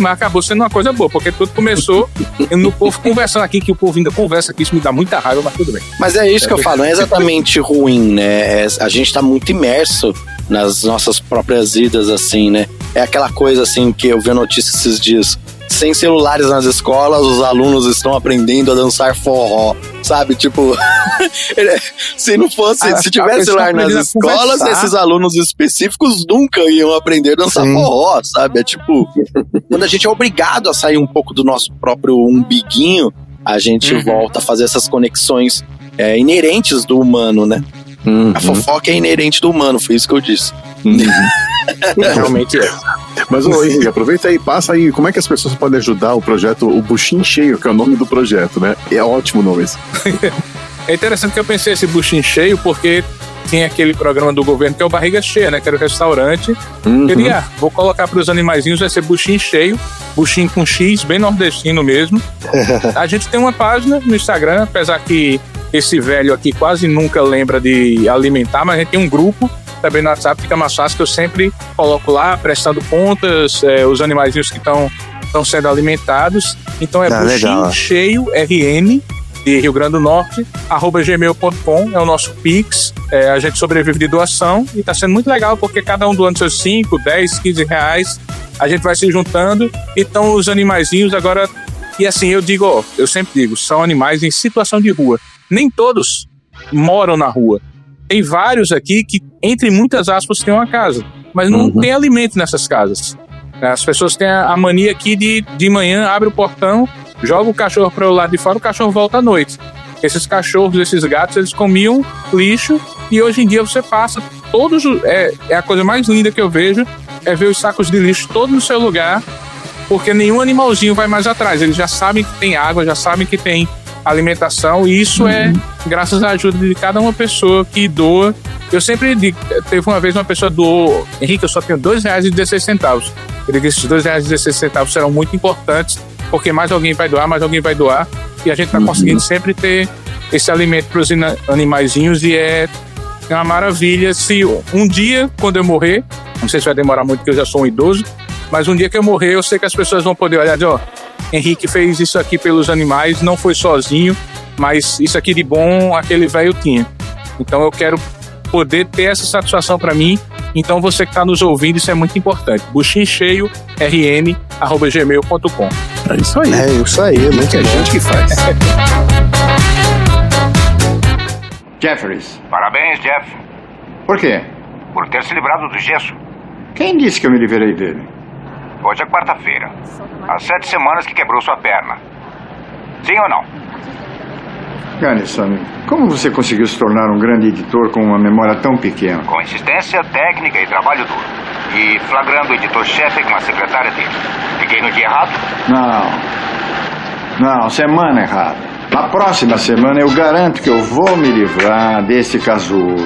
mas acabou sendo uma coisa boa, porque tudo começou no povo conversando aqui, que o povo ainda conversa aqui, isso me dá muita raiva, mas tudo bem. Mas é isso que eu falo, não é exatamente ruim, né? A gente tá muito imerso nas nossas próprias vidas, assim, né? É aquela coisa, assim, que eu vi a notícia esses dias. Sem celulares nas escolas, os alunos estão aprendendo a dançar forró, sabe? Tipo, se não fosse, se tivesse celular nas escolas, esses alunos específicos nunca iam aprender a dançar forró, sabe? É tipo, quando a gente é obrigado a sair um pouco do nosso próprio umbiguinho, a gente volta a fazer essas conexões inerentes do humano, né? A fofoca é inerente do humano, foi isso que eu disse. Realmente é. Mas, Henrique, aproveita aí, passa aí, como é que as pessoas podem ajudar o projeto, o Buchinho Cheio, que é o nome do projeto, né? É ótimo o nome esse. É interessante que eu pensei esse Buchinho Cheio, porque tem aquele programa do governo que é o Barriga Cheia, né? Que era o restaurante. Queria, vou colocar para os animaizinhos, vai ser Buchinho Cheio, buchinho com X, bem nordestino mesmo. A gente tem uma página no Instagram, apesar que esse velho aqui quase nunca lembra de alimentar, mas a gente tem um grupo também no WhatsApp, fica mais fácil, que eu sempre coloco lá, prestando contas, os animaizinhos que estão sendo alimentados. Então é Buchinho Cheio RN de Rio Grande do Norte, @gmail.com, é o nosso Pix. A gente sobrevive de doação e tá sendo muito legal, porque cada um doando seus 5, 10, 15 reais, a gente vai se juntando. Então os animaizinhos agora, e assim, eu sempre digo, são animais em situação de rua. Nem todos moram na rua. Tem vários aqui que, entre muitas aspas, têm uma casa, mas não tem alimento nessas casas. As pessoas têm a mania aqui de manhã, abre o portão, joga o cachorro para o lado de fora, o cachorro volta à noite. Esses cachorros, esses gatos, eles comiam lixo e hoje em dia você passa todos... É a coisa mais linda que eu vejo, é ver os sacos de lixo todos no seu lugar, porque nenhum animalzinho vai mais atrás. Eles já sabem que tem água, já sabem que tem alimentação, e isso é graças à ajuda de cada uma pessoa que doa. Eu sempre digo, teve uma vez uma pessoa doou: Henrique, eu só tenho R$2,16. Ele disse: esses R$2,16 serão muito importantes, porque mais alguém vai doar, e a gente está conseguindo sempre ter esse alimento para os animaizinhos, e é uma maravilha. Se um dia, quando eu morrer, não sei se vai demorar muito, porque eu já sou um idoso, mas um dia que eu morrer, eu sei que as pessoas vão poder olhar e dizer: Henrique fez isso aqui pelos animais, não foi sozinho, mas isso aqui de bom aquele velho tinha. Então eu quero poder ter essa satisfação para mim. Então você que está nos ouvindo, isso é muito importante. Buchinho Cheio RN @gmail.com. É isso aí. Muita gente que faz. Jeffries. Parabéns, Jeff, Por quê? por ter se livrado do gesso. Quem disse que eu me livrei dele? Hoje é quarta-feira. Há 7 semanas que quebrou sua perna. Sim ou não? Ganison, como você conseguiu se tornar um grande editor com uma memória tão pequena? Com insistência, técnica e trabalho duro. E flagrando o editor-chefe com a secretária dele. Liguei no dia errado? Não, semana errada. Na próxima semana eu garanto que eu vou me livrar desse casulo.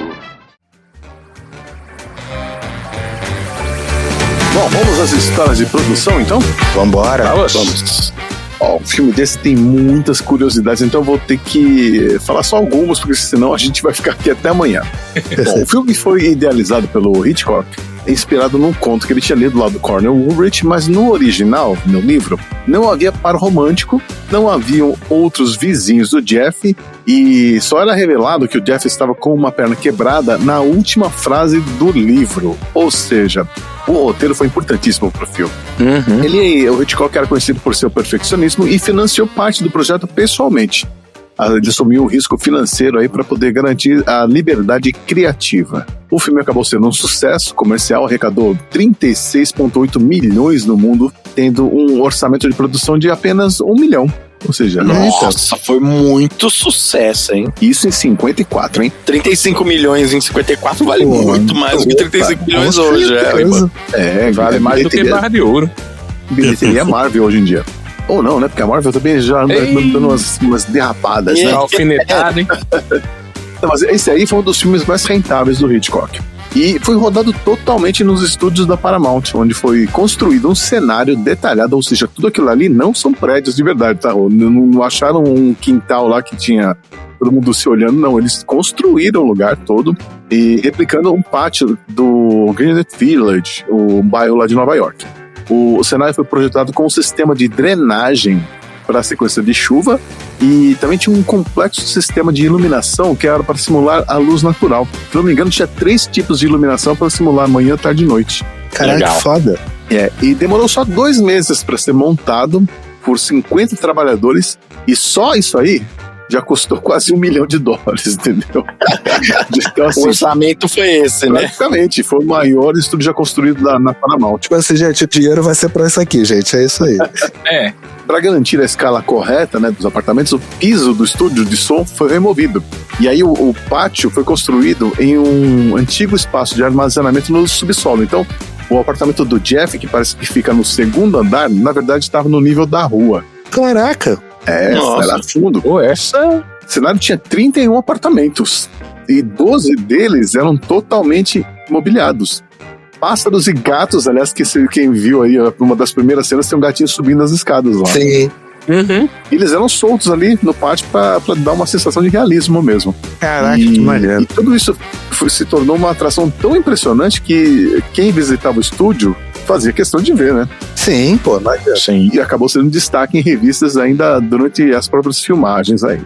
Bom, vamos às histórias de produção, então? Vambora. Vamos. Ó, um filme desse tem muitas curiosidades, então eu vou ter que falar só algumas, porque senão a gente vai ficar aqui até amanhã. Bom, o filme foi idealizado pelo Hitchcock, inspirado num conto que ele tinha lido lá do Cornell Woolrich, mas no original, no livro, não havia par romântico, não haviam outros vizinhos do Jeff, e só era revelado que o Jeff estava com uma perna quebrada na última frase do livro. Ou seja, o roteiro foi importantíssimo para o filme. O Hitchcock era conhecido por seu perfeccionismo e financiou parte do projeto pessoalmente. Ele assumiu o risco financeiro aí para poder garantir a liberdade criativa. O filme acabou sendo um sucesso comercial, arrecadou 36,8 milhões no mundo, tendo um orçamento de produção de apenas 1 milhão. Ou seja, nossa, foi muito sucesso, hein? Isso em 54, hein? 35 milhões em 54 vale muito mais do que 35 milhões hoje. Vale mais do que barra de ouro. Bilheteria Marvel hoje em dia. Ou não, né? Porque a Marvel também já anda dando umas derrapadas, né? Alfinetado, hein? Não, mas esse aí foi um dos filmes mais rentáveis do Hitchcock. E foi rodado totalmente nos estúdios da Paramount, onde foi construído um cenário detalhado, ou seja, tudo aquilo ali não são prédios de verdade, tá? Não acharam um quintal lá que tinha todo mundo se olhando, não. Eles construíram o lugar todo e replicando um pátio do Greenwich Village, o bairro lá de Nova York. O cenário foi projetado com um sistema de drenagem para a sequência de chuva e também tinha um complexo sistema de iluminação que era para simular a luz natural. Se não me engano, tinha 3 tipos de iluminação para simular manhã, tarde e noite. Caraca, que foda. E demorou só 2 meses para ser montado por 50 trabalhadores e só isso aí já custou quase $1 milhão, entendeu? Então, assim, o orçamento foi esse, né? Praticamente, foi o maior estúdio já construído na Paramount. Tipo assim, gente, o dinheiro vai ser pra isso aqui, gente, é isso aí. Para garantir a escala correta, né, dos apartamentos, o piso do estúdio de som foi removido. E aí o pátio foi construído em um antigo espaço de armazenamento no subsolo. Então, o apartamento do Jeff, que parece que fica no 2º andar, na verdade estava no nível da rua. Caraca! Era fundo. Essa... O cenário tinha 31 apartamentos e 12 deles eram totalmente mobiliados. Pássaros e gatos, aliás, quem viu aí uma das primeiras cenas, tem um gatinho subindo as escadas lá. Sim. Eles eram soltos ali no pátio pra dar uma sensação de realismo mesmo. Caraca, que maneiro. E tudo isso se tornou uma atração tão impressionante que quem visitava o estúdio fazia questão de ver, né? Sim, pô, maneiro. Sim. E acabou sendo destaque em revistas ainda durante as próprias filmagens aí.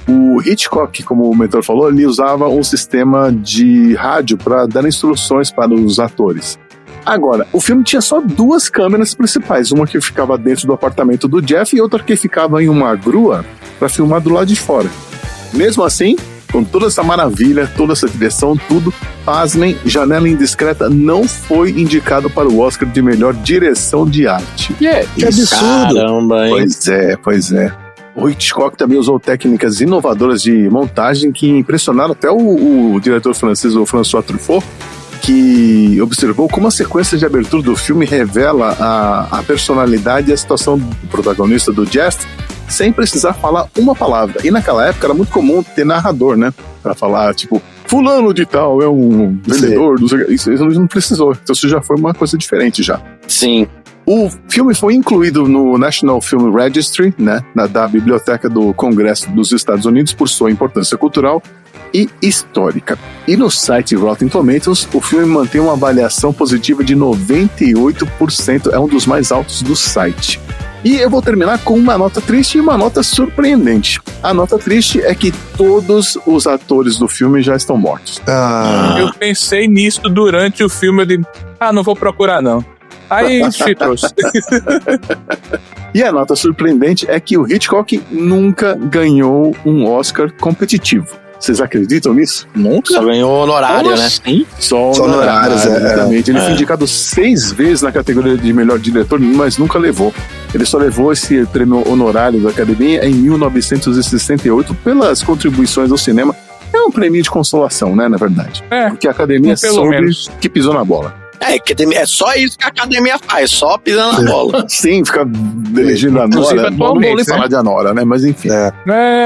O Hitchcock, como o mentor falou, ele usava um sistema de rádio para dar instruções para os atores. Agora, o filme tinha só 2 câmeras principais, uma que ficava dentro do apartamento do Jeff e outra que ficava em uma grua para filmar do lado de fora. Mesmo assim, com toda essa maravilha, toda essa direção, tudo, pasmem, Janela Indiscreta não foi indicado para o Oscar de melhor direção de arte. Que absurdo! Caramba, hein? Pois é. O Hitchcock também usou técnicas inovadoras de montagem que impressionaram até o diretor francês, o François Truffaut, que observou como a sequência de abertura do filme revela a personalidade e a situação do protagonista, do Jeff, sem precisar falar uma palavra. E naquela época era muito comum ter narrador, né? Pra falar, tipo, fulano de tal é um vendedor. Isso não precisou. Então isso já foi uma coisa diferente já. Sim. O filme foi incluído no National Film Registry, né, da Biblioteca do Congresso dos Estados Unidos, por sua importância cultural e histórica. E no site Rotten Tomatoes, o filme mantém uma avaliação positiva de 98%, é um dos mais altos do site. E eu vou terminar com uma nota triste e uma nota surpreendente. A nota triste é que todos os atores do filme já estão mortos. Eu pensei nisso durante o filme, eu digo, não vou procurar não. Aí te trouxe. E a nota surpreendente é que o Hitchcock nunca ganhou um Oscar competitivo. Vocês acreditam nisso? Nunca. Só ganhou honorário, né? Sim. Só honorários, exatamente. Ele foi indicado 6 vezes na categoria de melhor diretor, mas nunca levou. Ele só levou esse prêmio honorário da Academia em 1968 pelas contribuições ao cinema. É um prêmio de consolação, né, na verdade. Porque a Academia soube que pisou na bola. É só isso que a academia faz, só pisando na bola. Sim, fica elegendo a Inclusive, Nora. Não vou nem atualmente, falar de a Nora, né? Mas enfim.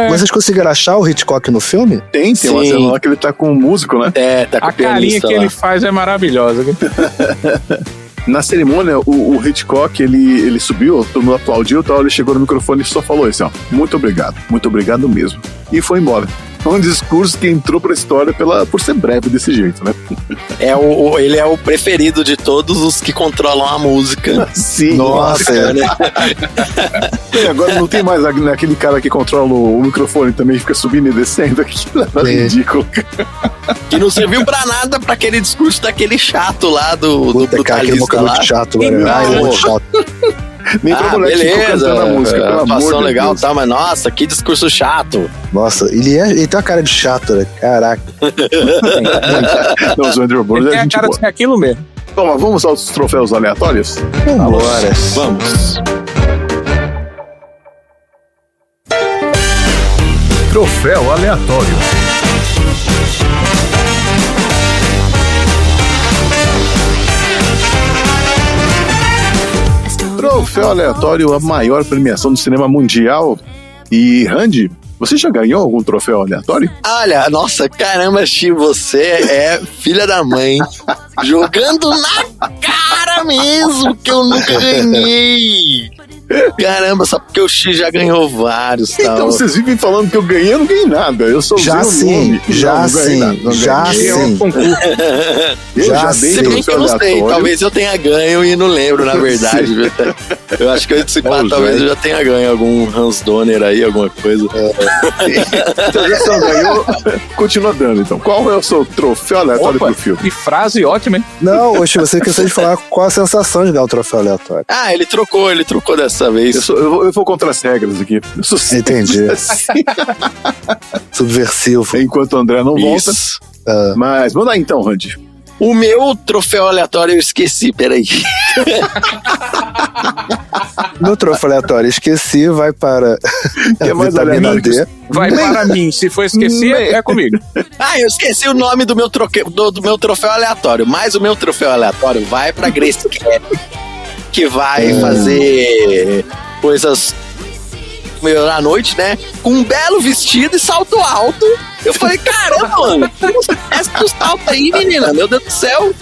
Vocês conseguiram achar o Hitchcock no filme? Tem uma Sim. cena lá que ele tá com um músico, né? Tá com A o carinha pianista que lá. ele faz é maravilhosa. Viu? Na cerimônia, o Hitchcock, ele subiu, todo mundo aplaudiu, tal, ele chegou no microfone e só falou assim, ó, muito obrigado mesmo. E foi embora. Um discurso que entrou pra história por ser breve desse jeito, né? Ele é o preferido de todos os que controlam a música. Sim. Nossa, E agora não tem mais aquele cara que controla o microfone também, fica subindo e descendo. Aquilo é ridículo. Que não serviu pra nada pra aquele discurso daquele chato lá do Puta, cara, aquele brutalista é lá. muito chato, velho. Ai, ele é muito chato. Nem pra mulher que ficou beleza, cantando a música, pelo atuação amor de legal, Deus. tá, mas nossa, que discurso chato. Nossa, ele tem uma cara de chato, né? Caraca. Não, o Andrew Ele Bird tem é a gente cara boa. de ser aquilo mesmo. Então, mas vamos aos troféus aleatórios? Vambora. Vamos. Troféu aleatório. Troféu aleatório, a maior premiação do cinema mundial. E, Randy, você já ganhou algum troféu aleatório? Olha, nossa, caramba, Chi, você é filha da mãe. Jogando na cara mesmo que eu nunca ganhei. Caramba, só porque o X já ganhou vários, tal. Então vocês vivem falando que eu ganhei, eu não ganhei nada. Eu só Já usei o sim, nome. já Não ganhei sim, nada, não já ganhei. sim. Eu Já já sim. dei Se bem que eu troféu não sei, aleatório. talvez eu tenha ganho e não lembro, na verdade. Viu? Eu acho que se pá, Ô, talvez Zé. eu já tenha ganho algum Hans Donner aí, alguma coisa. Então já só ganhou, continua dando. Então, qual é o seu troféu aleatório Opa, pro filme? que frase ótima, hein? Não, Oxi, você esqueceu de falar qual a sensação de ganhar o troféu aleatório. Ah, ele trocou dessa vez. Eu vou contra as regras aqui. Eu sou Entendi. Subversivo. Enquanto o André não volta. Isso. Mas manda aí então, Randy. O meu troféu aleatório eu esqueci, peraí. Meu troféu aleatório, esqueci, vai para Que é mais vitamina aleatório D. Vai para mim. Se for esquecer, é comigo. Ah, eu esqueci o nome do meu, do meu troféu aleatório. Mas o meu troféu aleatório vai pra Grace Kelly, que vai fazer coisas à noite, né? Com um belo vestido e salto alto. Eu falei, caramba, mano, esse pro salto aí, menina, meu Deus do céu.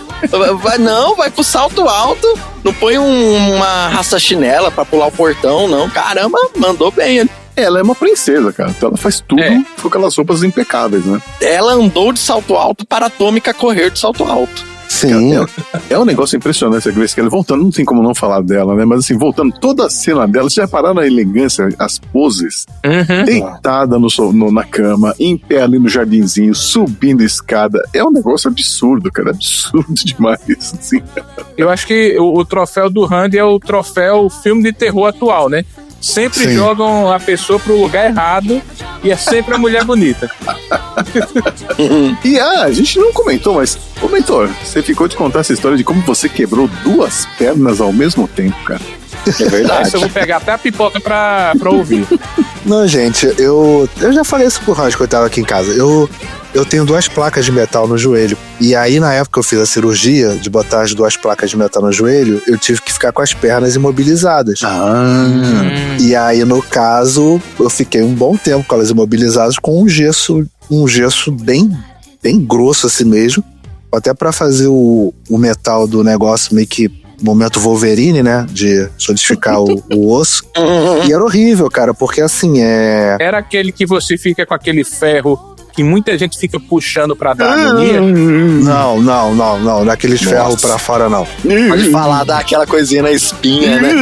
Vai pro salto alto, não põe uma raça-chinela pra pular o portão, não. Caramba, mandou bem. Ela é uma princesa, cara. Então ela faz tudo com aquelas roupas impecáveis, né? Ela andou de salto alto para a Atômica correr de salto alto. Sim. É um negócio impressionante a Grace Kelly. Voltando, não tem como não falar dela, né? Mas assim, voltando, toda a cena dela, vocês já repararam a elegância, as poses? Deitada na cama, em pé ali no jardinzinho, subindo escada. É um negócio absurdo, cara. Absurdo demais, assim. Eu acho que o troféu do Randy é o troféu filme de terror atual, né? Sempre Sim. jogam a pessoa pro lugar errado e é sempre a mulher bonita. E a gente não comentou, mas, ô mentor, você ficou de contar essa história de como você quebrou 2 pernas ao mesmo tempo, cara. É verdade. Essa eu vou pegar até a pipoca pra ouvir. Não, gente, eu já falei isso pro Hans quando eu tava aqui em casa. Eu tenho 2 placas de metal no joelho. E aí, na época que eu fiz a cirurgia de botar as 2 placas de metal no joelho, eu tive que ficar com as pernas imobilizadas. E aí, no caso, eu fiquei um bom tempo com elas imobilizadas com um gesso bem grosso assim mesmo. Até pra fazer o metal do negócio meio que momento Wolverine, né? De solidificar o osso. E era horrível, cara, porque assim, Era aquele que você fica com aquele ferro que muita gente fica puxando pra dar agonia. Não, daqueles ferros pra fora, não. Pode falar, dar aquela coisinha na espinha, né?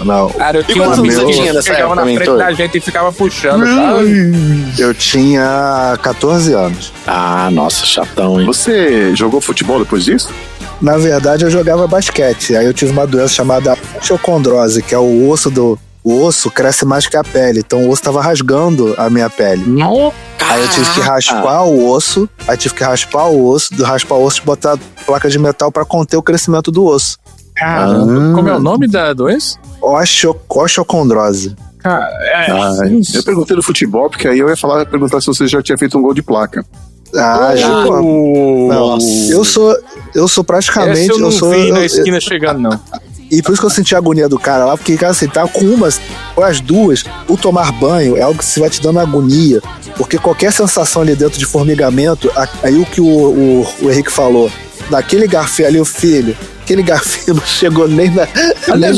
Não. Cara, eu tinha quantos um anos amigo você tinha que nessa chegava época, na frente mentor? da gente e ficava puxando, sabe? Eu tinha 14 anos. Ah, nossa, chatão, hein? Você jogou futebol depois disso? Na verdade, eu jogava basquete. Aí eu tive uma doença chamada osteocondrose, que é o osso cresce mais que a pele. Então o osso tava rasgando a minha pele. Aí eu tive que raspar o osso. Raspar o osso e botar placa de metal pra conter o crescimento do osso. Caramba, como é o nome da doença? Osteocondrose. Eu perguntei do futebol, porque aí eu ia perguntar se você já tinha feito um gol de placa. Eu sou praticamente. Essa eu não vi na esquina chegando, não. E por isso que eu senti a agonia do cara lá, porque, cara, assim, tá com umas ou as duas, o tomar banho é algo que se vai te dando agonia, porque qualquer sensação ali dentro de formigamento, aí o que o Henrique falou, daquele garfinho ali, o filho, aquele garfinho não chegou nem na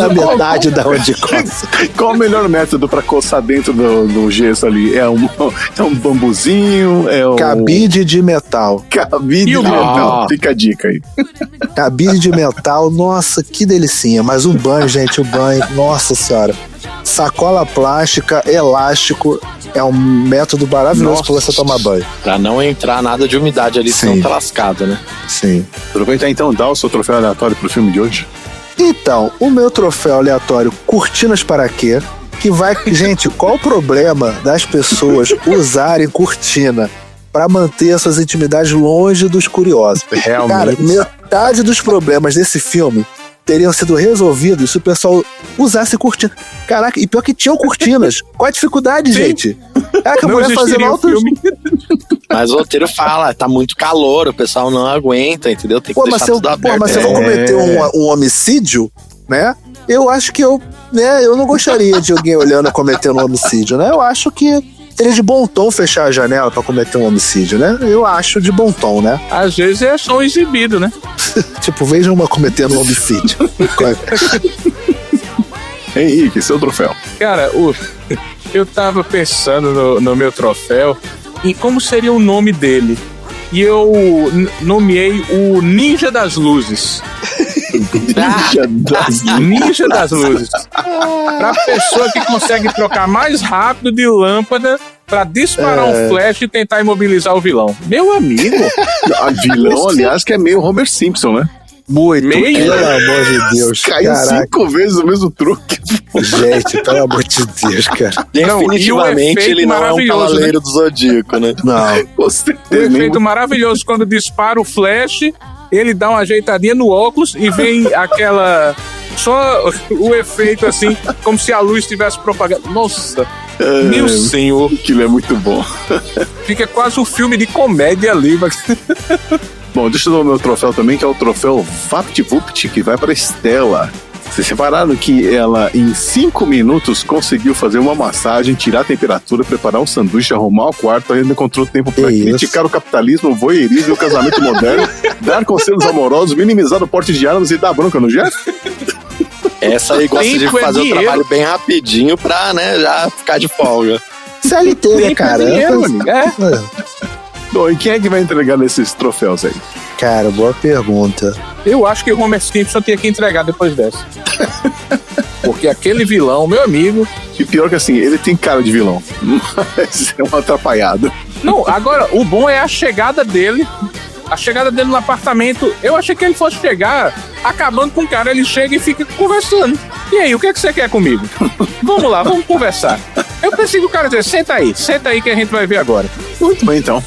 metade da onde coça. Qual o melhor método pra coçar dentro do gesso ali? É um bambuzinho? Cabide de metal. Cabide de metal. Fica a dica aí. Cabide de metal, nossa, que delicinha. Mas o banho, gente, nossa senhora. Sacola plástica, elástico, é um método maravilhoso pra você tomar banho. Pra não entrar nada de umidade ali, senão tá lascado, né? Sim. Aproveitar então, dá o seu troféu aleatório pro filme de hoje. Então, o meu troféu aleatório, cortinas para quê? Que vai... Gente, qual o problema das pessoas usarem cortina para manter suas intimidades longe dos curiosos? Realmente. Cara, metade dos problemas desse filme teriam sido resolvidos se o pessoal usasse cortina. Caraca, e pior que tinham cortinas. Qual a dificuldade, gente? Caraca, a mulher fazendo altos... Mas o roteiro fala, tá muito calor, o pessoal não aguenta, entendeu? Tem que deixar tudo aberto. Mas se eu vou cometer um homicídio, né? Eu acho que eu não gostaria de alguém olhando cometendo um homicídio, né? Eu acho que seria de bom tom fechar a janela pra cometer um homicídio, né? Eu acho de bom tom, né? Às vezes é só um exibido, né? Tipo, vejam uma cometendo um homicídio. Henrique, seu troféu. Cara, eu tava pensando no meu troféu em como seria o nome dele. E eu nomeei o Ninja das Luzes. Ninja das Luzes. Pra pessoa que consegue trocar mais rápido de lâmpada pra disparar um flash e tentar imobilizar o vilão. Meu amigo. A vilão, aliás, que é meio Homer Simpson, né? Muito, pelo amor de Deus. Caiu 5 vezes o mesmo truque. Gente, pelo amor de Deus, cara. Definitivamente ele não é um cavaleiro do Zodíaco, né? Não. O efeito maravilhoso quando dispara o flash, ele dá uma ajeitadinha no óculos e vem aquela... Só o efeito assim, como se a luz estivesse propagando. Nossa, meu senhor. Aquilo é muito bom. Fica quase um filme de comédia ali. Bom, deixa eu dar o meu troféu também, que é o troféu VaptVupt, que vai para Estela. Vocês repararam que ela, em 5 minutos, conseguiu fazer uma massagem, tirar a temperatura, preparar um sanduíche, arrumar o quarto, ainda encontrou tempo para criticar o capitalismo, o voyeurismo e o casamento moderno, dar conselhos amorosos, minimizar o porte de armas e dar bronca no Jeff? Essa aí gosta de fazer o trabalho bem rapidinho pra, né, já ficar de folga. CLT, né, cara? Bom, e quem é que vai entregar nesses troféus aí? Cara, boa pergunta. Eu acho que o Homer Simpson tinha que entregar depois dessa. Porque aquele vilão, meu amigo... E pior que assim, ele tem cara de vilão, mas é um atrapalhado. Não, agora, o bom é a chegada dele. A chegada dele no apartamento. Eu achei que ele fosse chegar acabando com o cara. Ele chega e fica conversando. E aí, o que é que você quer comigo? Vamos lá, vamos conversar. Eu pensei que o cara dizia, senta aí que a gente vai ver agora. Muito bem, então.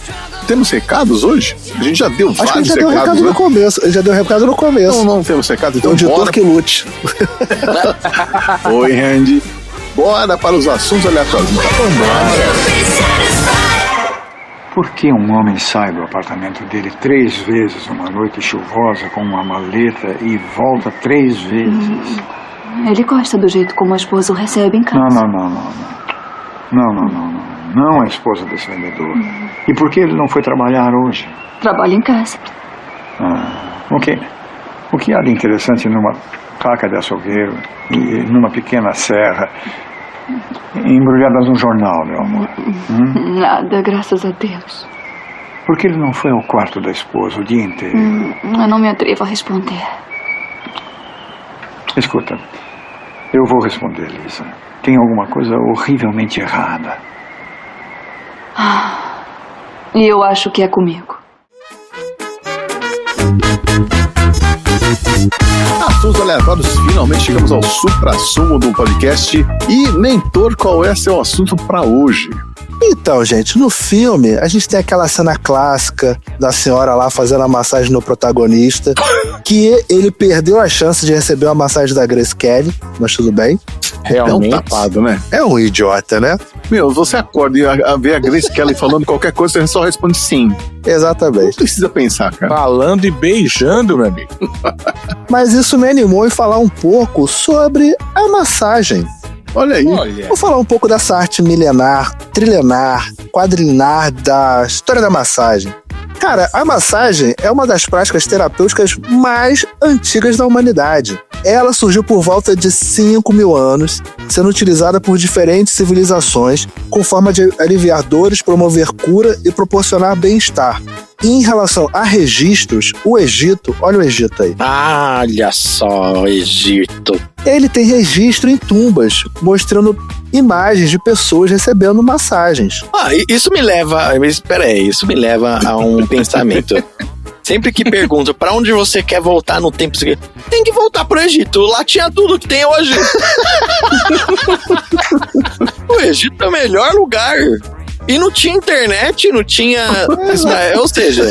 Temos recados hoje? A gente já deu vários recados. Acho que ele já deu recado no começo. Ele já deu recado no começo. Não temos recado, então o editor que lute. Oi, Randy. Bora para os assuntos aleatórios. Por que um homem sai do apartamento dele 3 vezes uma noite chuvosa com uma maleta e volta 3 vezes? Ele gosta do jeito como a esposa o recebe em casa. Não a esposa desse vendedor. E por que ele não foi trabalhar hoje? Trabalha em casa. O que há de interessante numa placa de açougueiro e numa pequena serra embrulhadas num jornal, meu amor? Nada, graças a Deus. Por que ele não foi ao quarto da esposa o dia inteiro? Eu não me atrevo a responder. Escuta, eu vou responder, Lisa. Tem alguma coisa horrivelmente errada. E eu acho que é comigo. Assuntos aleatórios, finalmente chegamos ao supra-sumo do podcast. E, Mentor, qual é seu assunto para hoje? Então, gente, no filme, a gente tem aquela cena clássica da senhora lá fazendo a massagem no protagonista, que ele perdeu a chance de receber uma massagem da Grace Kelly, mas tudo bem. Realmente. É um tapado, né? É um idiota, né? Meu, você acorda e vê a Grace Kelly falando qualquer coisa, você só responde sim. Não Exatamente. precisa pensar, cara. Falando e beijando, meu amigo. Mas isso me animou em falar um pouco sobre a massagem. Olha aí. Olha. Vou falar um pouco dessa arte milenar, trilenar, quadrinar da história da massagem. Cara, a massagem é uma das práticas terapêuticas mais antigas da humanidade. Ela surgiu por volta de 5.000 anos, sendo utilizada por diferentes civilizações, com forma de aliviar dores, promover cura e proporcionar bem-estar. E em relação a registros, o Egito, olha o Egito aí. Olha só, Egito. Ele tem registro em tumbas, mostrando imagens de pessoas recebendo massagens. Isso me leva... Espera aí, isso me leva a um pensamento. Sempre que perguntam pra onde você quer voltar no tempo, você tem que voltar pro Egito. Lá tinha tudo que tem hoje. O Egito é o melhor lugar. E não tinha internet, não tinha... Ou seja,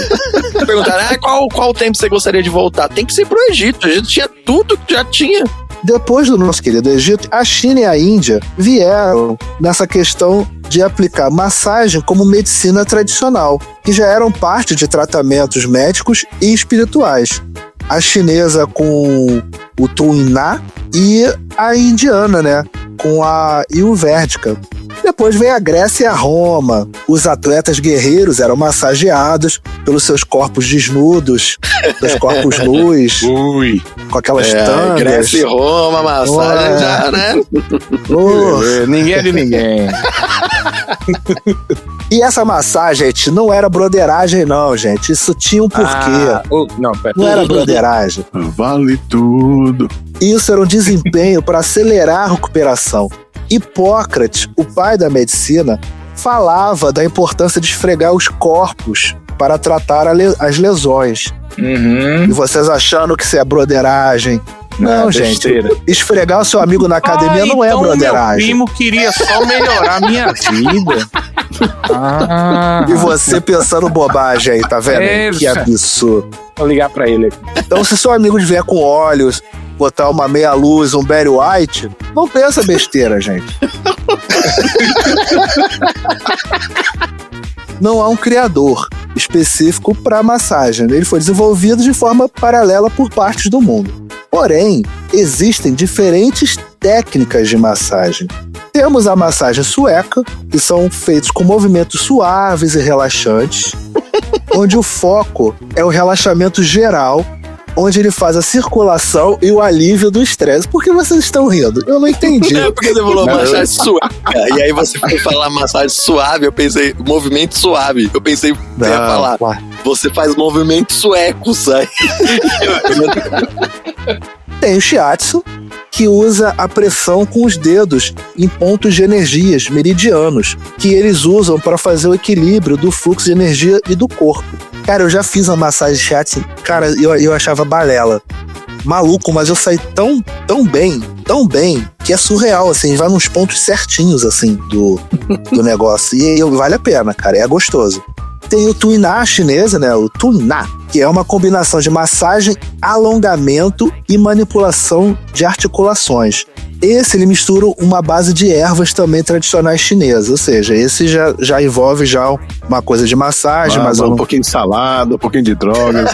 perguntaram, qual tempo você gostaria de voltar? Tem que ser pro Egito. O Egito tinha tudo que já tinha. Depois do nosso querido Egito, a China e a Índia vieram nessa questão de aplicar massagem como medicina tradicional, que já eram parte de tratamentos médicos e espirituais. A chinesa com o Tuiná e a indiana, né, com a Ayurvédica. Depois vem a Grécia e a Roma. Os atletas guerreiros eram massageados pelos seus corpos desnudos, seus corpos nus, com aquelas tangas. Grécia e Roma, massagem já, né? Ninguém é de ninguém. E essa massagem, gente, não era broderagem não, gente. Isso tinha um porquê. Não, pera. Não era broderagem. Vale tudo. Isso era um desempenho para acelerar a recuperação. Hipócrates, o pai da medicina, falava da importância de esfregar os corpos para tratar as lesões. Uhum. E vocês achando que isso é broderagem. Não, gente. Besteira. Esfregar o seu amigo na academia não é então broderagem. Meu primo queria só melhorar a minha vida. E você pensando bobagem aí, tá vendo? Que absurdo. Vou ligar pra ele aqui. Então, se seu amigo vier com olhos, botar uma meia luz, um Barry White, não pensa besteira, gente. Não há um criador específico para massagem. Ele foi desenvolvido de forma paralela por partes do mundo. Porém, existem diferentes técnicas de massagem. Temos a massagem sueca, que são feitos com movimentos suaves e relaxantes, onde o foco é o relaxamento geral, onde ele faz a circulação e o alívio do estresse. Por que vocês estão rindo? Eu não entendi. É porque você falou massagem suave. E aí você foi falar massagem suave, eu pensei, movimento suave. Eu pensei que você ia falar, você faz movimento sueco, sai. Tem o shiatsu, que usa a pressão com os dedos em pontos de energias meridianos, que eles usam para fazer o equilíbrio do fluxo de energia e do corpo. Cara, eu já fiz uma massagem shiatsu, cara, eu achava balela. Maluco, mas eu saí tão bem, que é surreal, assim, vai nos pontos certinhos, assim, do negócio. E vale a pena, cara, é gostoso. Tem o Tuiná chinesa, né, o Tuiná, que é uma combinação de massagem, alongamento e manipulação de articulações. Esse ele mistura uma base de ervas também tradicionais chinesas, ou seja, esse já envolve já uma coisa de massagem, mas um pouquinho de salada, um pouquinho de drogas.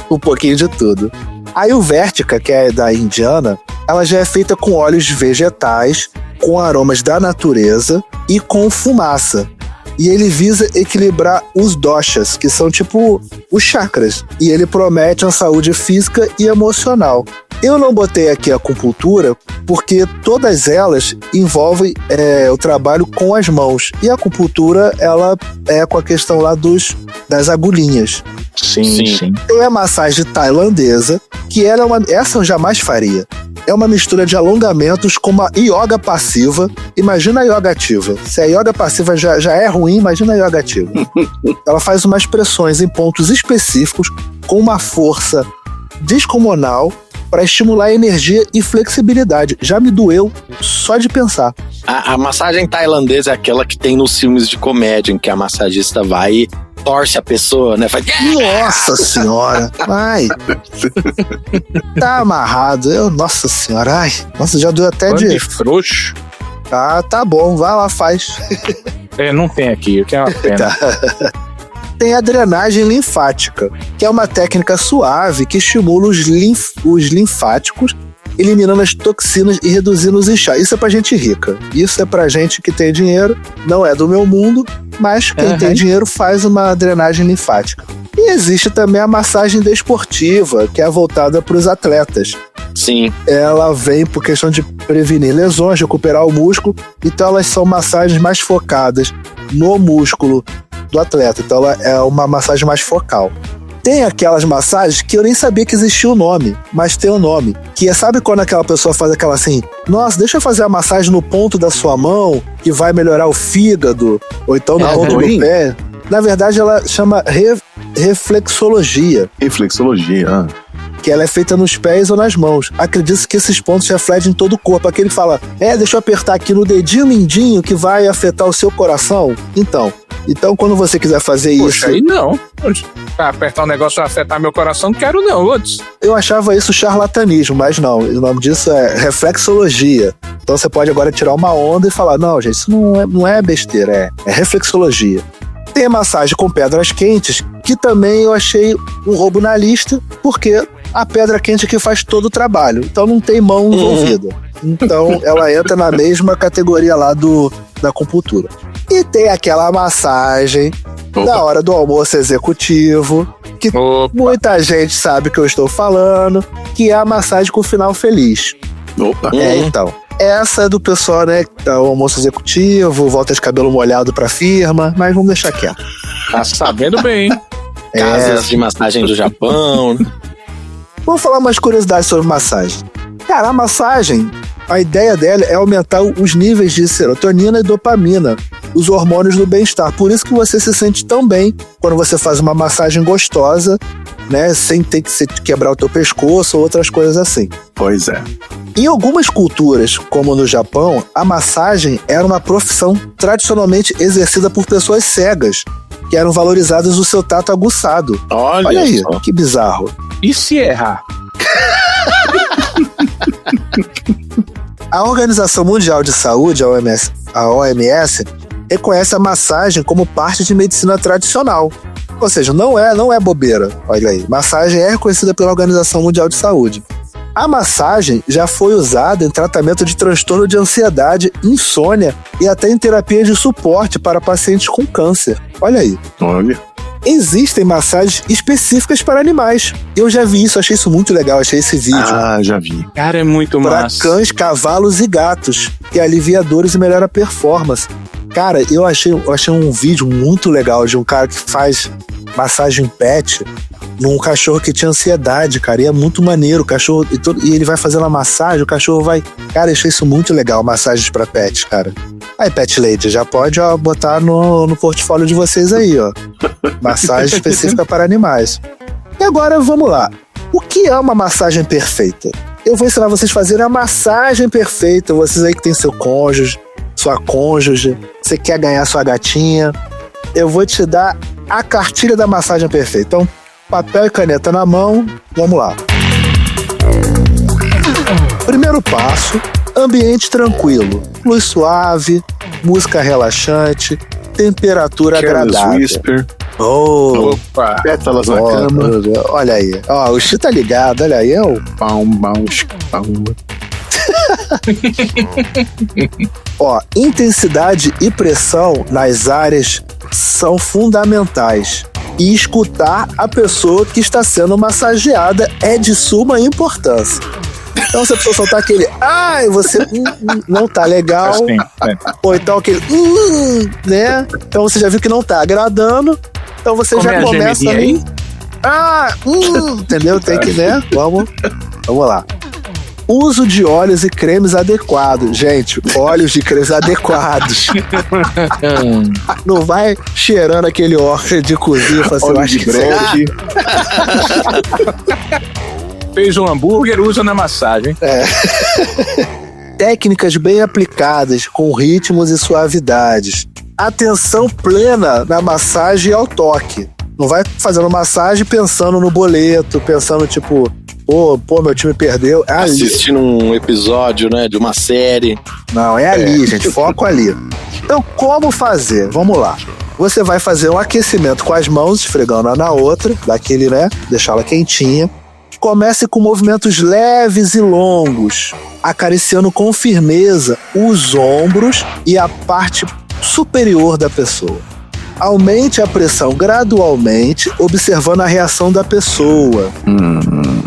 Um pouquinho de tudo. A Ayurvédica, que é da indiana, ela já é feita com óleos vegetais, com aromas da natureza e com fumaça. E ele visa equilibrar os doshas, que são tipo os chakras. E ele promete uma saúde física e emocional. Eu não botei aqui a acupuntura porque todas elas envolvem o trabalho com as mãos. E a acupuntura, ela é com a questão lá das agulhinhas. Sim. Tem a massagem tailandesa, que essa eu jamais faria. É uma mistura de alongamentos com uma yoga passiva. Imagina a yoga ativa. Se a yoga passiva já é ruim, imagina a yoga ativa. Ela faz umas pressões em pontos específicos com uma força descomunal para estimular a energia e flexibilidade. Já me doeu só de pensar. A massagem tailandesa é aquela que tem nos filmes de comédia, em que a massagista vai e torce a pessoa, né? Faz... Nossa senhora. Ai. Tá amarrado. Nossa senhora. Ai. Nossa, já deu até de frouxo. Ah, tá bom. Vai lá, faz. Não tem aqui, o que é uma pena. Tá. Tem a drenagem linfática, que é uma técnica suave que estimula os linfáticos, eliminando as toxinas e reduzindo os inchaços. Isso é pra gente rica. Isso é pra gente que tem dinheiro. Não é do meu mundo, mas quem tem dinheiro faz uma drenagem linfática. E existe também a massagem desportiva, que é voltada para os atletas. Sim. Ela vem por questão de prevenir lesões, recuperar o músculo. Então elas são massagens mais focadas no músculo do atleta. Então ela é uma massagem mais focal. Tem aquelas massagens que eu nem sabia que existia o nome, mas tem o nome. Que é, sabe quando aquela pessoa faz aquela assim, nossa, deixa eu fazer a massagem no ponto da sua mão, que vai melhorar o fígado, ou então no ponto do pé. Na verdade, ela chama reflexologia. Reflexologia, que ela é feita nos pés ou nas mãos. Acredito que esses pontos refletem em todo o corpo. Aquele fala, deixa eu apertar aqui no dedinho mindinho que vai afetar o seu coração. Então quando você quiser fazer isso... Aí não. Pra apertar um negócio e afetar meu coração, não quero não, outros. Eu achava isso charlatanismo, mas não. O nome disso é reflexologia. Então você pode agora tirar uma onda e falar, não, gente, isso não é besteira, é reflexologia. Tem a massagem com pedras quentes, que também eu achei um roubo na lista, porque a pedra quente que faz todo o trabalho. Então não tem mão envolvida. Então ela entra na mesma categoria lá da acupuntura. E tem aquela massagem na hora do almoço executivo, que muita gente sabe que eu estou falando, que é a massagem com final feliz. Então, essa é do pessoal, né, que tá o almoço executivo, volta de cabelo molhado pra firma, mas vamos deixar quieto. Tá sabendo bem. Casas de massagem do Japão. Vamos falar umas curiosidades sobre massagem. Cara, a massagem, a ideia dela é aumentar os níveis de serotonina e dopamina, os hormônios do bem-estar. Por isso que você se sente tão bem quando você faz uma massagem gostosa, né, sem ter que quebrar o teu pescoço ou outras coisas assim. Pois é. Em algumas culturas, como no Japão, a massagem era uma profissão tradicionalmente exercida por pessoas cegas, que eram valorizadas o seu tato aguçado. Olha aí, só. Que bizarro. E se errar? A Organização Mundial de Saúde, a OMS, reconhece a massagem como parte de medicina tradicional. Ou seja, não é bobeira. Olha aí, massagem é reconhecida pela Organização Mundial de Saúde. A massagem já foi usada em tratamento de transtorno de ansiedade, insônia e até em terapia de suporte para pacientes com câncer. Olha aí. Olha. Existem massagens específicas para animais. Eu já vi isso, achei isso muito legal, achei esse vídeo. Ah, já vi. Cara, é muito massa. Para cães, cavalos e gatos, que alivia dores e melhora a performance. Cara, eu achei um vídeo muito legal de um cara que faz massagem pet num cachorro que tinha ansiedade, cara, e é muito maneiro o cachorro, e ele vai fazendo a massagem, o cachorro vai... Cara, eu achei isso muito legal, massagens pra pets, cara. Aí, Pet Lady, já pode botar no portfólio de vocês aí, ó. Massagem específica para animais. E agora, vamos lá. O que é uma massagem perfeita? Eu vou ensinar vocês a fazerem a massagem perfeita, vocês aí que tem seu cônjuge, sua cônjuge, você quer ganhar sua gatinha, eu vou te dar a cartilha da massagem perfeita. Então, papel e caneta na mão, vamos lá. Primeiro passo, ambiente tranquilo, luz suave, música relaxante, temperatura agradável. Whisper. Opa! Pétalas na cama. Olha aí, o Chico tá ligado, olha aí, intensidade e pressão nas áreas são fundamentais. E escutar a pessoa que está sendo massageada é de suma importância. Então, se a pessoa soltar aquele você não tá legal, ou então aquele né? Então você já viu que não tá agradando, então você já começa ali. Entendeu? Tem que, né? Vamos lá. Uso de óleos e cremes adequados. Gente, óleos de cremes adequados. Não vai cheirando aquele óleo de cozinha. Óleo de bread. Fez um hambúrguer, usa na massagem. Técnicas bem aplicadas, com ritmos e suavidades. atenção plena na massagem e ao toque. Não vai fazendo massagem pensando no boleto, pensando tipo, pô, meu time perdeu. É ali. Assistindo um episódio, né, de uma série. Não, é ali, gente, foco ali. Então, como fazer? Vamos lá. Você vai fazer um aquecimento com as mãos, esfregando uma na outra, daquele, né, deixá-la quentinha. Comece com movimentos leves e longos, acariciando com firmeza os ombros e a parte superior da pessoa. Aumente a pressão gradualmente, observando a reação da pessoa.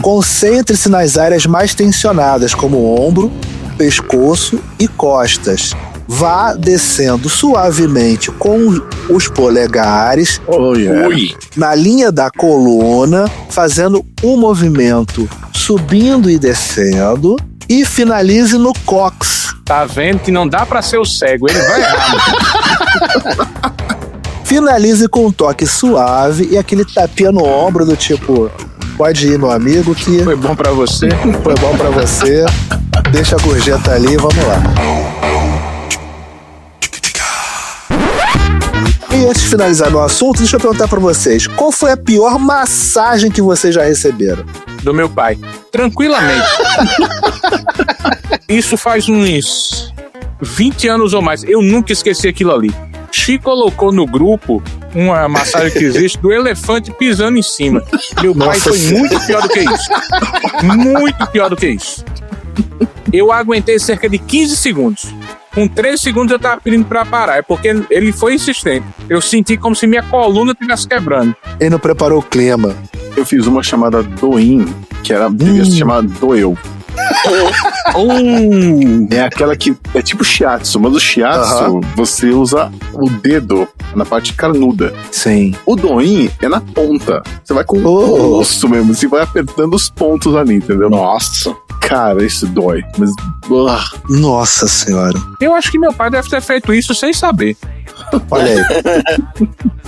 Concentre-se nas áreas mais tensionadas, como o ombro, pescoço e costas. Vá descendo suavemente com os polegares na linha da coluna, fazendo um movimento subindo e descendo, e finalize no cóccix. Tá vendo que não dá pra ser o cego, ele vai errar. Finalize com um toque suave e aquele tapinha no ombro do tipo, pode ir, meu amigo, que Foi bom pra você. foi bom pra você. Deixa a gorjeta ali, vamos lá. E antes de finalizar meu assunto, deixa eu perguntar pra vocês, qual foi a pior massagem que vocês já receberam? Do meu pai. Tranquilamente. Isso faz uns 20 anos ou mais. Eu nunca esqueci aquilo ali. Chico colocou no grupo uma massagem que existe do elefante pisando em cima. Meu pai foi muito pior do que isso. Muito pior do que isso. Eu aguentei cerca de 15 segundos. Com 3 segundos eu tava pedindo pra parar. É porque ele foi insistente. Eu senti como se minha coluna estivesse quebrando. Ele não preparou o clima. Eu fiz uma chamada Doin, que devia se chamar Doeu. É aquela que é tipo shiatsu, mas o shiatsu você usa o dedo na parte carnuda. Sim. O Doin é na ponta. Você vai com o osso mesmo, você vai apertando os pontos ali, entendeu? Nossa. Cara, isso dói. Mas. Nossa senhora. Eu acho que meu pai deve ter feito isso sem saber. Olha aí.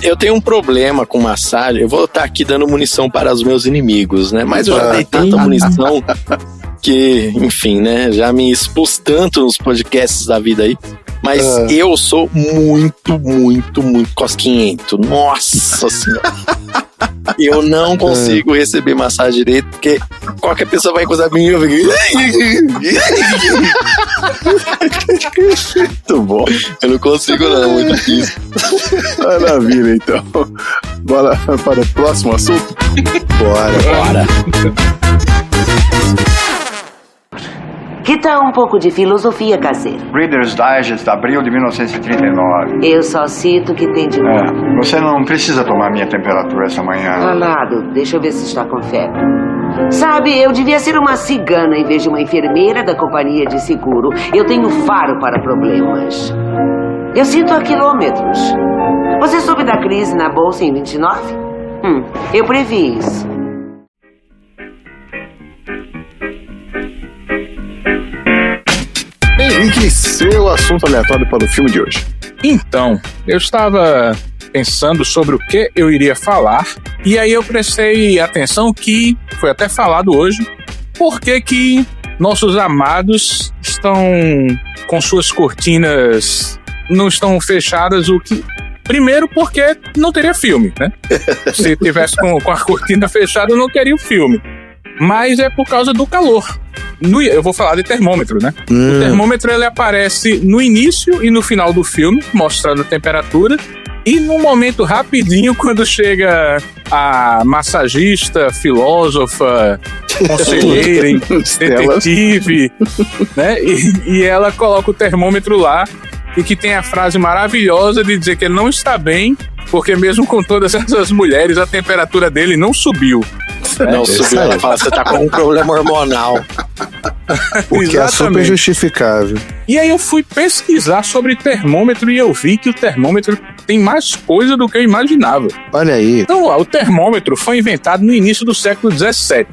Eu tenho um problema com massagem. Eu vou estar aqui dando munição para os meus inimigos, né? Mas eu já dei tanta munição que, enfim, né? Já me expus tanto nos podcasts da vida aí. Mas eu sou muito cosquinhento. Nossa senhora. Eu não consigo receber massagem direito, porque qualquer pessoa vai encostar em mim e eu fico... Muito bom. Eu não consigo não, muito difícil. Maravilha, então. Bora para o próximo assunto? Bora. Que tal um pouco de filosofia caseira? Reader's Digest, abril de 1939. Eu só cito o que tem de novo. Você não precisa tomar minha temperatura essa manhã. Calado, deixa eu ver se está com febre. Sabe, eu devia ser uma cigana em vez de uma enfermeira da companhia de seguro. Eu tenho faro para problemas. Eu sinto há quilômetros. Você soube da crise na bolsa em 29? Eu previ isso. Henrique, seu assunto aleatório para o filme de hoje. Então, eu estava pensando sobre o que eu iria falar, e aí eu prestei atenção que, foi até falado hoje, por que nossos amados estão com suas cortinas, não estão fechadas, o que... Primeiro porque não teria filme, né? Se tivesse com a cortina fechada, não teria o filme. Mas é por causa do calor. Eu vou falar de termômetro, né? O termômetro ele aparece no início e no final do filme, mostrando a temperatura. E num momento rapidinho, quando chega a massagista, filósofa, conselheira, detetive, né? E ela coloca o termômetro lá e que tem a frase maravilhosa de dizer que ele não está bem, porque mesmo com todas essas mulheres, a temperatura dele não subiu. Não subiu, ela fala, você tá com um problema hormonal. O que é super justificável. E aí eu fui pesquisar sobre termômetro e eu vi que o termômetro tem mais coisa do que eu imaginava. Olha aí. Então, o termômetro foi inventado no início do século XVII.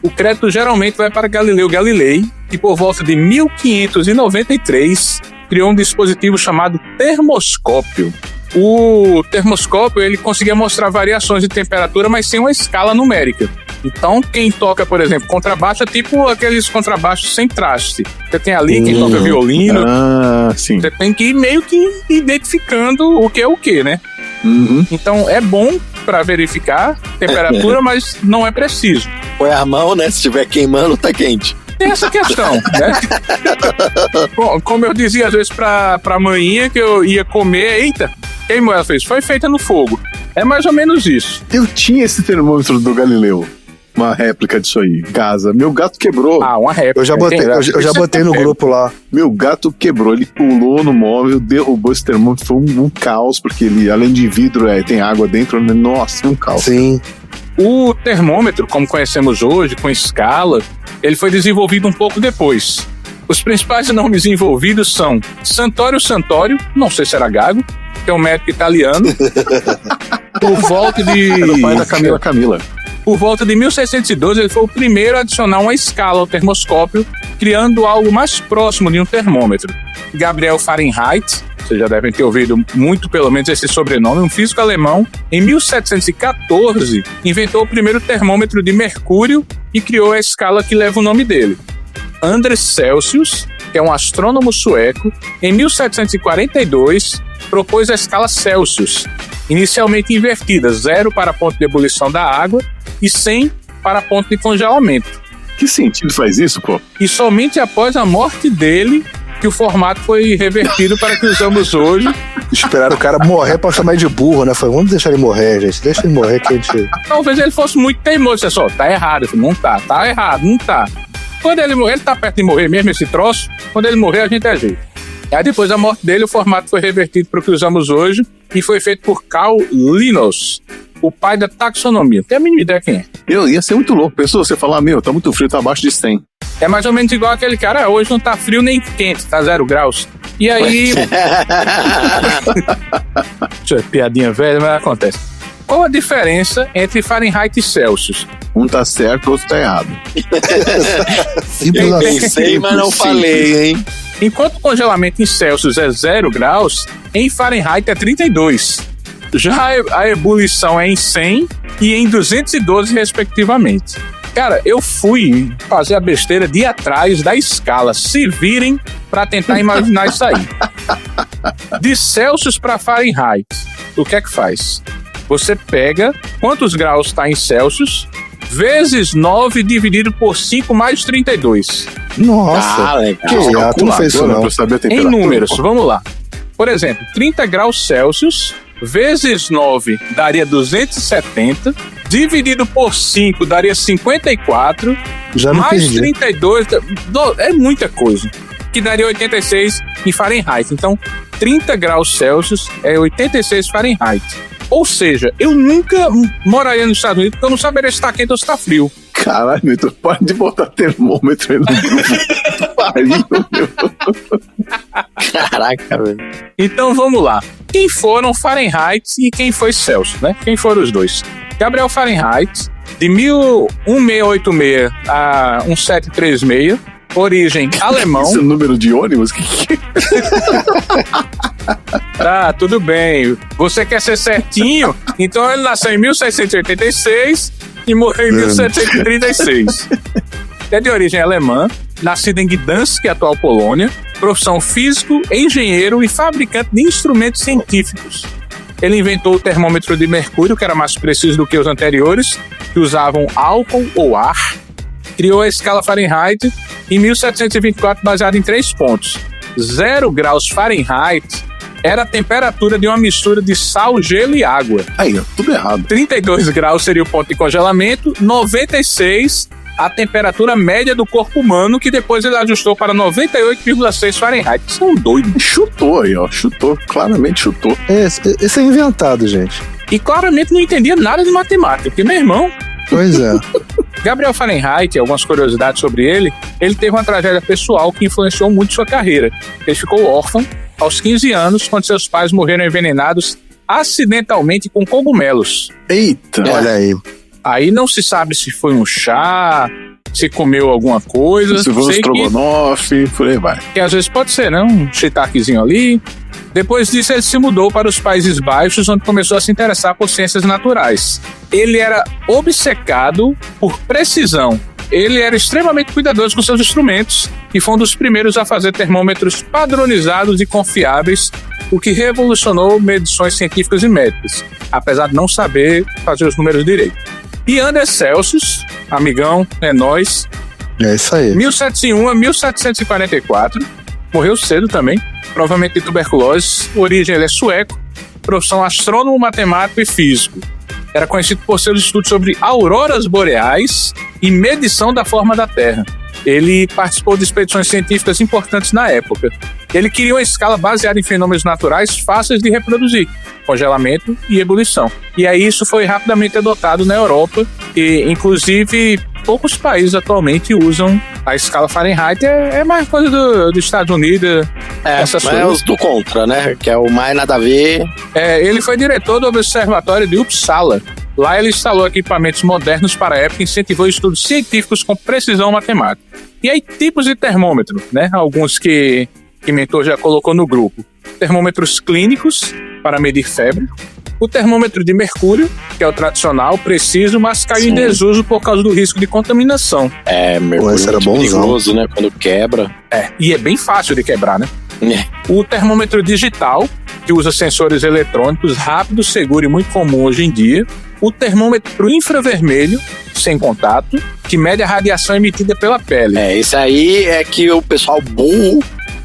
O crédito geralmente vai para Galileu Galilei, que por volta de 1593 criou um dispositivo chamado termoscópio. O termoscópio ele conseguia mostrar variações de temperatura, mas sem uma escala numérica. Então, quem toca, por exemplo, contrabaixo é tipo aqueles contrabaixos sem traste. Você tem ali quem toca violino. Sim. Você tem que ir meio que identificando o que é o que, né? Então, é bom pra verificar temperatura, mas não é preciso. Põe a mão, né? Se estiver queimando, tá quente. Tem essa questão, né? Bom, como eu dizia às vezes pra manhinha que eu ia comer, eita, queimou, ela fez, foi feita no fogo. É mais ou menos isso. Eu tinha esse termômetro do Galileu. Uma réplica disso aí, em casa. Meu gato quebrou. Uma réplica. Eu já botei no grupo lá. Meu gato quebrou, ele pulou no móvel, derrubou esse termômetro, foi um caos, porque ele, além de vidro, tem água dentro, nossa, um caos. Sim. O termômetro, como conhecemos hoje, com escala, ele foi desenvolvido um pouco depois. Os principais nomes envolvidos são Santoro Santorio, não sei se era gago, que é um médico italiano, por volta de... Era o pai da Camila. Por volta de 1612, ele foi o primeiro a adicionar uma escala ao termoscópio, criando algo mais próximo de um termômetro. Gabriel Fahrenheit, vocês já devem ter ouvido muito, pelo menos, esse sobrenome, um físico alemão, em 1714, inventou o primeiro termômetro de mercúrio e criou a escala que leva o nome dele. Andres Celsius, que é um astrônomo sueco, em 1742, propôs a escala Celsius, inicialmente invertida, 0 para ponto de ebulição da água e 100 para ponto de congelamento. Que sentido faz isso, pô? E somente após a morte dele que o formato foi revertido para que usamos hoje. Esperaram o cara morrer pra chamar de burro, né? Foi, vamos deixar ele morrer, gente. Deixa ele morrer que a gente... Talvez ele fosse muito teimoso. Só, tá errado. Eu falei, não tá. Tá errado, não tá. Quando ele morrer, ele tá perto de morrer mesmo, esse troço. Quando ele morrer, a gente ajeita. Aí depois da morte dele, o formato foi revertido para o que usamos hoje e foi feito por Carl Linnaeus, o pai da taxonomia. Tem a mínima ideia quem é. Ia ser muito louco. Pensou você falar, tá muito frio, tá abaixo de 100. É mais ou menos igual aquele cara, hoje não tá frio nem quente, tá 0 graus. E aí... Isso é piadinha velha, mas acontece. Qual a diferença entre Fahrenheit e Celsius? Um tá certo, o outro tá errado. Eu pensei, mas não falei, hein? Enquanto o congelamento em Celsius é 0 graus, em Fahrenheit é 32. Já a ebulição é em 100 e em 212, respectivamente. Cara, eu fui fazer a besteira de ir atrás da escala. Se virem para tentar imaginar isso aí. De Celsius para Fahrenheit, o que é que faz? Você pega quantos graus está em Celsius, vezes 9 dividido por 5 mais 32. Nossa, legal. Tu não fez isso não. Em números, vamos lá. Por exemplo, 30 graus Celsius vezes 9 daria 270, dividido por 5 daria 54, já não mais perdi. 32, é muita coisa, que daria 86 em Fahrenheit. Então, 30 graus Celsius é 86 Fahrenheit. Ou seja, eu nunca moraria nos Estados Unidos porque eu não saberia se está quente ou se está frio. Caralho, tu pode de botar termômetro aí no grupo. Pariu, meu. Caraca, velho. Então vamos lá. Quem foram Fahrenheit e quem foi Celsius, né? Quem foram os dois? Gabriel Fahrenheit, de 1686 a 1736, origem alemão. Esse é o número de ônibus? Tá, tudo bem. Você quer ser certinho? Então ele nasceu em 1686 e morreu em 1736. É de origem alemã, nascido em Gdansk, atual Polônia, profissão físico, engenheiro e fabricante de instrumentos científicos. Ele inventou o termômetro de mercúrio, que era mais preciso do que os anteriores, que usavam álcool ou ar. Criou a escala Fahrenheit em 1724, baseada em 3 pontos. 0 graus Fahrenheit era a temperatura de uma mistura de sal, gelo e água. Aí, ó, tudo errado. 32 graus seria o ponto de congelamento, 96 a temperatura média do corpo humano, que depois ele ajustou para 98,6 Fahrenheit. São doidos. Chutou aí, ó. Chutou, claramente chutou. Esse é inventado, gente. E claramente não entendia nada de matemática, porque, meu irmão... Pois é. Gabriel Fahrenheit, algumas curiosidades sobre ele teve uma tragédia pessoal que influenciou muito sua carreira. Ele ficou órfão aos 15 anos, quando seus pais morreram envenenados acidentalmente com cogumelos. Eita! Olha aí. Aí não se sabe se foi um chá, se comeu alguma coisa. Se foi um estrogonofe, por aí vai. Que às vezes pode ser, né? Um shiitakezinho ali. Depois disso, ele se mudou para os Países Baixos, onde começou a se interessar por ciências naturais. Ele era obcecado por precisão. Ele era extremamente cuidadoso com seus instrumentos e foi um dos primeiros a fazer termômetros padronizados e confiáveis, o que revolucionou medições científicas e médicas, apesar de não saber fazer os números direito. E Anders Celsius, amigão, é nóis. É isso aí. 1701 a 1744, morreu cedo também, provavelmente de tuberculose. Origem, ele é sueco, profissão astrônomo, matemático e físico. Era conhecido por seus estudos sobre auroras boreais e medição da forma da Terra. Ele participou de expedições científicas importantes na época. Ele queria uma escala baseada em fenômenos naturais fáceis de reproduzir, congelamento e ebulição. E aí isso foi rapidamente adotado na Europa, e inclusive poucos países atualmente usam a escala Fahrenheit. É mais coisa dos Estados Unidos. Essas coisas. É os do contra, né? Que é o mais nada a ver. Ele foi diretor do Observatório de Uppsala. Lá ele instalou equipamentos modernos para a época e incentivou estudos científicos com precisão matemática. E aí, tipos de termômetro, né? Alguns que o mentor já colocou no grupo. Termômetros clínicos, para medir febre. O termômetro de mercúrio, que é o tradicional, preciso, mas caiu em desuso por causa do risco de contaminação. Mercúrio era perigoso, né? Quando quebra. E é bem fácil de quebrar, né? O termômetro digital, que usa sensores eletrônicos, rápido, seguro e muito comum hoje em dia. O termômetro infravermelho, sem contato, que mede a radiação emitida pela pele. Esse aí é que o pessoal burro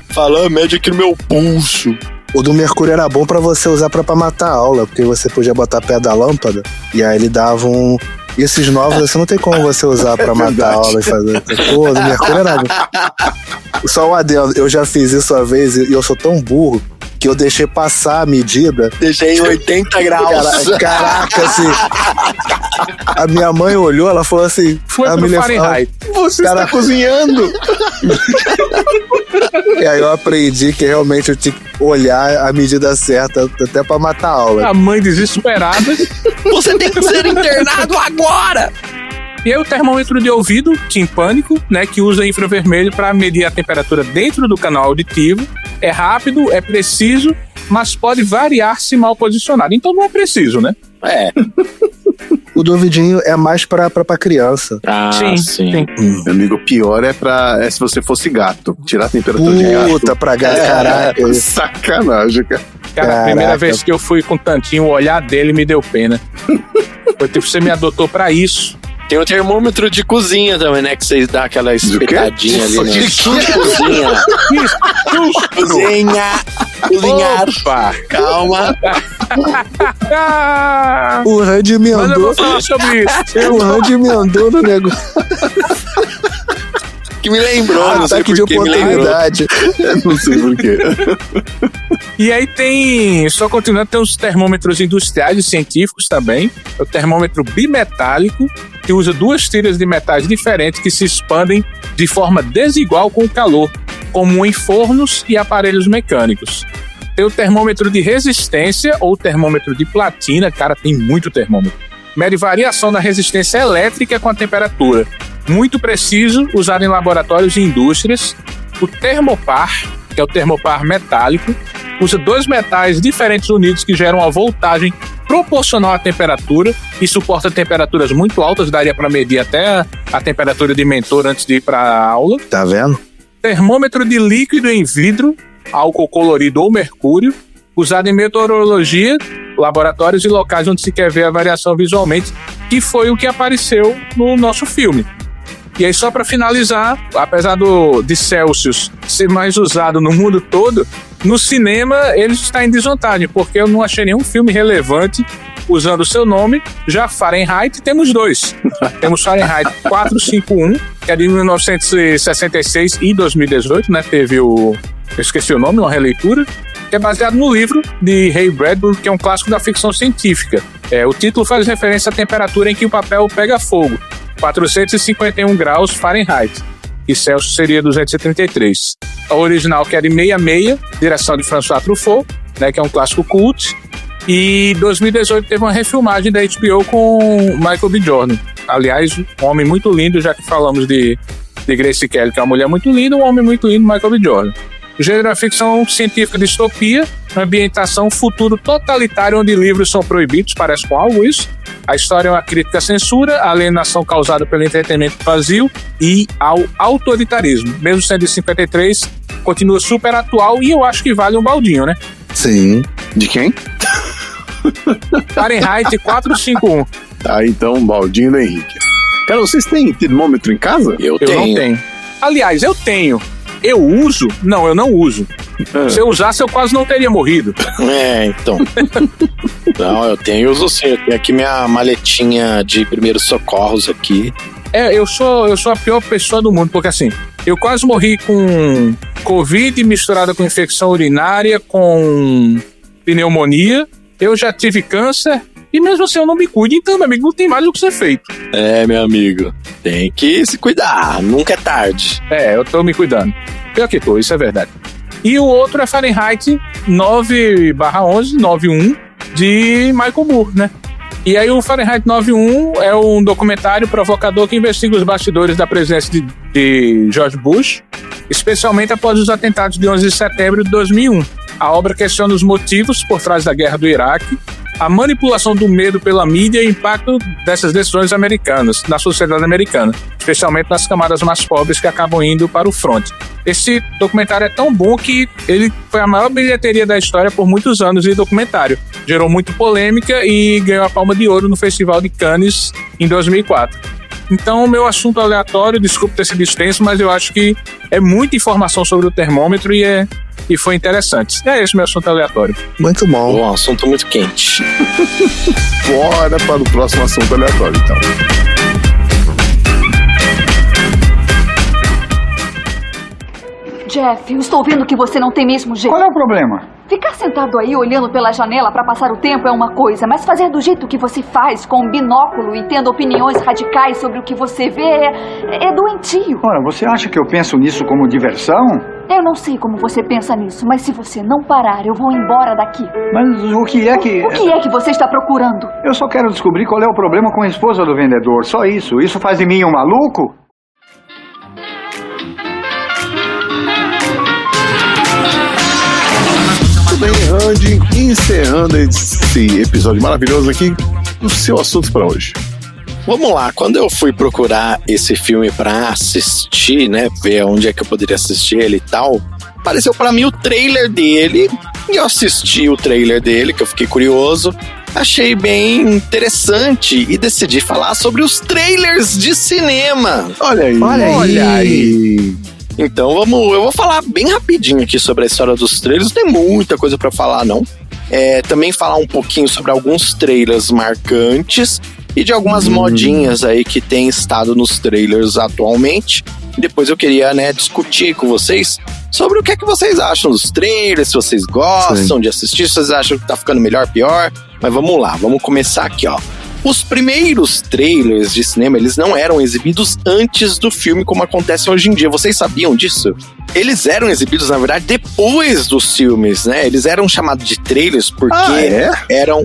fala, mede aqui no meu pulso. O do mercúrio era bom pra você usar pra matar a aula, porque você podia botar perto da lâmpada, e aí ele dava um... E esses novos, assim, não tem como você usar pra matar a aula e fazer... Pô, do mercúrio era bom. Só um adendo, eu já fiz isso uma vez e eu sou tão burro que eu deixei passar a medida. Deixei em 80 graus. Caraca, assim. A minha mãe olhou, ela falou assim... Foi pro Fahrenheit. Você está cozinhando. E aí eu aprendi que realmente eu tinha que olhar a medida certa até pra matar a aula. A mãe desesperada. Você tem que ser internado agora! E aí o termômetro de ouvido, timpânico, né, que usa infravermelho para medir a temperatura dentro do canal auditivo. É rápido, é preciso, mas pode variar se mal posicionado. Então não é preciso, né? O do ouvidinho é mais pra criança. Sim. Meu amigo, o pior é se você fosse gato. Tirar a temperatura de gato. Puta, pra gato, caraca. Sacanagem, cara. Cara, a primeira vez que eu fui com o Tantinho, o olhar dele me deu pena. Foi tipo, você me adotou pra isso. Tem o termômetro de cozinha também, né? Que vocês dão aquela espetadinha ali, né? Cozinha. Cozinhar. Opa. Calma. O Randy me Mas eu andou. vou falar sobre isso. O Randy me andou no negócio. Que me lembrou, não sei Ataque de por que me lembrou. oportunidade. Não sei por quê. E aí tem, só continuando, tem os termômetros industriais e científicos também. O termômetro bimetálico, que usa duas tiras de metais diferentes que se expandem de forma desigual com o calor, como em fornos e aparelhos mecânicos. Tem o termômetro de resistência ou termômetro de platina, cara, tem muito termômetro. Mede variação da resistência elétrica com a temperatura. Muito preciso, usado em laboratórios e indústrias. O termopar, que é o termopar metálico, usa dois metais diferentes unidos que geram uma voltagem proporcional à temperatura e suporta temperaturas muito altas, daria para medir até a temperatura de mentor antes de ir para a aula. Tá vendo? Termômetro de líquido em vidro, álcool colorido ou mercúrio, usado em meteorologia, laboratórios e locais onde se quer ver a variação visualmente, que foi o que apareceu no nosso filme. E aí, só para finalizar, apesar de Celsius ser mais usado no mundo todo, no cinema ele está em desvantagem, porque eu não achei nenhum filme relevante usando o seu nome. Já Fahrenheit, temos dois. Temos Fahrenheit 451, que é de 1966 e 2018, né? Teve eu esqueci o nome, uma releitura, que é baseado no livro de Ray Bradbury, que é um clássico da ficção científica. O título faz referência à temperatura em que o papel pega fogo, 451 graus Fahrenheit, e Celsius seria 233. A original, que é de 66, direção de François Truffaut, né, que é um clássico cult, e 2018 teve uma refilmagem da HBO com Michael B. Jordan. Aliás, um homem muito lindo, já que falamos de Grace Kelly, que é uma mulher muito linda, um homem muito lindo, Michael B. Jordan. O gênero é ficção científica distopia, ambientação futuro totalitário onde livros são proibidos, parece com algo isso. A história é uma crítica à censura, à alienação causada pelo entretenimento vazio e ao autoritarismo. Mesmo sendo de 53, continua super atual e eu acho que vale um baldinho, né? Sim. De quem? Fahrenheit 451. Tá, então, um baldinho do Henrique. Cara, vocês têm termômetro em casa? Eu não tenho. Aliás, eu tenho. Eu uso? Não, eu não uso. Se eu usasse, eu quase não teria morrido. Então. Não, eu tenho, uso sim. Eu tenho aqui minha maletinha de primeiros socorros aqui. Eu sou a pior pessoa do mundo, porque assim, eu quase morri com Covid misturada com infecção urinária, com pneumonia. Eu já tive câncer. E mesmo assim eu não me cuido, então, meu amigo, não tem mais o que ser feito. Meu amigo, tem que se cuidar, nunca é tarde. Eu tô me cuidando. Pior que tô, isso é verdade. E o outro é Fahrenheit 9/11, 91, de Michael Moore, né? E aí o Fahrenheit 91 é um documentário provocador que investiga os bastidores da presidência de George Bush, especialmente após os atentados de 11 de setembro de 2001. A obra questiona os motivos por trás da guerra do Iraque, a manipulação do medo pela mídia e o impacto dessas decisões americanas na sociedade americana, especialmente nas camadas mais pobres que acabam indo para o front. Esse documentário é tão bom que ele foi a maior bilheteria da história por muitos anos de documentário. Gerou muita polêmica e ganhou a Palma de Ouro no Festival de Cannes em 2004. Então, o meu assunto aleatório, desculpe ter sido extenso, mas eu acho que é muita informação sobre o termômetro e foi interessante. É esse meu assunto aleatório. Muito bom. Um assunto muito quente. Bora para o próximo assunto aleatório, então. Jeff, eu estou vendo que você não tem mesmo jeito. Qual é o problema? Ficar sentado aí olhando pela janela para passar o tempo é uma coisa, mas fazer do jeito que você faz, com um binóculo e tendo opiniões radicais sobre o que você vê, é doentio. Ora, você acha que eu penso nisso como diversão? Eu não sei como você pensa nisso, mas se você não parar, eu vou embora daqui. Mas o que é que... O que é que você está procurando? Eu só quero descobrir qual é o problema com a esposa do vendedor, só isso. Isso faz de mim um maluco? Tudo bem, Andy, encerrando esse episódio maravilhoso aqui, o seu assunto para hoje. Vamos lá, quando eu fui procurar esse filme pra assistir, né, ver onde é que eu poderia assistir ele e tal, apareceu pra mim o trailer dele, e eu assisti o trailer dele, que eu fiquei curioso, achei bem interessante e decidi falar sobre os trailers de cinema. Olha aí. Então eu vou falar bem rapidinho aqui sobre a história dos trailers, não tem muita coisa pra falar não. Também falar um pouquinho sobre alguns trailers marcantes e de algumas modinhas aí que tem estado nos trailers atualmente. Depois eu queria, discutir com vocês sobre o que é que vocês acham dos trailers, se vocês gostam de assistir, se vocês acham que tá ficando melhor, pior. Mas vamos lá, vamos começar aqui, ó. Os primeiros trailers de cinema, eles não eram exibidos antes do filme, como acontece hoje em dia. Vocês sabiam disso? Eles eram exibidos, na verdade, depois dos filmes, né? Eles eram chamados de trailers porque eram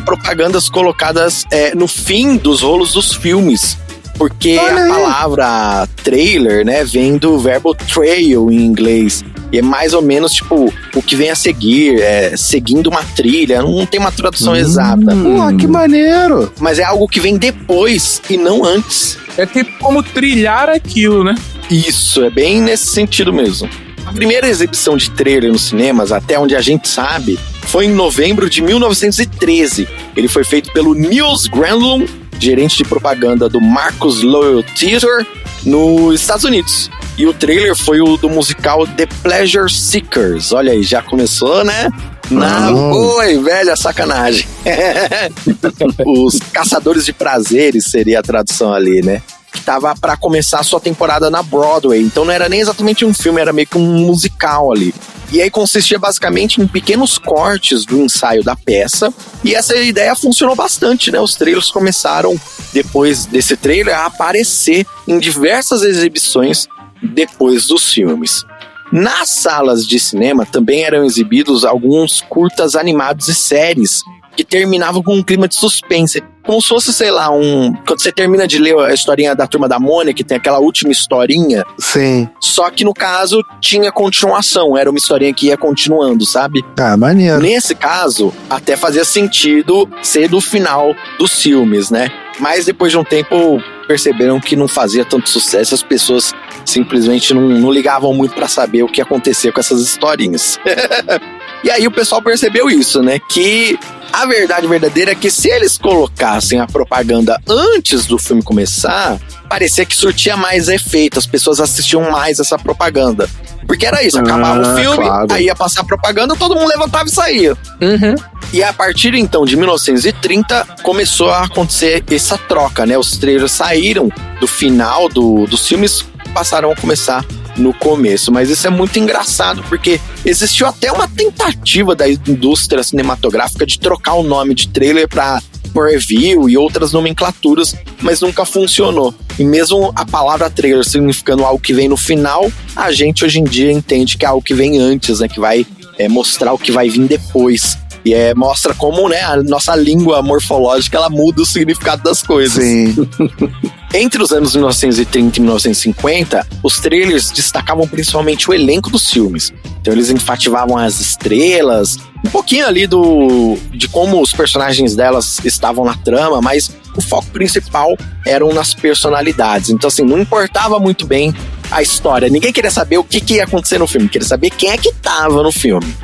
propagandas colocadas no fim dos rolos dos filmes. Porque a palavra trailer, né, vem do verbo trail em inglês. E é mais ou menos, tipo, o que vem a seguir, seguindo uma trilha. Não tem uma tradução exata. Pô, que maneiro! Mas é algo que vem depois e não antes. É tipo como trilhar aquilo, né? Isso, é bem nesse sentido mesmo. A primeira exibição de trailer nos cinemas, até onde a gente sabe, foi em novembro de 1913. Ele foi feito pelo Niels Granlund, gerente de propaganda do Marcus Loew Theatre, nos Estados Unidos. E o trailer foi o do musical The Pleasure Seekers. Olha aí, já começou, né? Na boa e velha sacanagem. Os Caçadores de Prazeres seria a tradução ali, né? Que tava pra começar a sua temporada na Broadway. Então não era nem exatamente um filme, era meio que um musical ali. E aí consistia basicamente em pequenos cortes do ensaio da peça. E essa ideia funcionou bastante, né? Os trailers começaram, depois desse trailer, a aparecer em diversas exibições depois dos filmes. Nas salas de cinema também eram exibidos alguns curtas animados e séries que terminava com um clima de suspense. Como se fosse, sei lá, quando você termina de ler a historinha da Turma da Mônica, que tem aquela última historinha. Sim. Só que no caso tinha continuação, era uma historinha que ia continuando, sabe? Ah, maneiro. Nesse caso, até fazia sentido ser do final dos filmes, né? Mas depois de um tempo perceberam que não fazia tanto sucesso, as pessoas simplesmente não ligavam muito pra saber o que acontecia com essas historinhas. E aí o pessoal percebeu isso, né? Que a verdade verdadeira é que se eles colocassem a propaganda antes do filme começar, parecia que surtia mais efeito, as pessoas assistiam mais essa propaganda. Porque era isso, acabava o filme, claro. Aí ia passar a propaganda, todo mundo levantava e saía. E a partir então de 1930 começou a acontecer essa troca, né? Os trailers saíram do final dos filmes, passaram a começar no começo, mas isso é muito engraçado porque existiu até uma tentativa da indústria cinematográfica de trocar o nome de trailer para review e outras nomenclaturas, mas nunca funcionou. E mesmo a palavra trailer significando algo que vem no final, a gente hoje em dia entende que é algo que vem antes, né, que vai mostrar o que vai vir depois. E mostra como, né, a nossa língua morfológica, ela muda o significado das coisas. Sim. Entre os anos 1930 e 1950, os trailers destacavam principalmente o elenco dos filmes. Então eles enfativavam as estrelas, um pouquinho ali de como os personagens delas estavam na trama, mas o foco principal eram nas personalidades. Então assim, não importava muito bem a história. Ninguém queria saber o que ia acontecer no filme, queria saber quem é que tava no filme.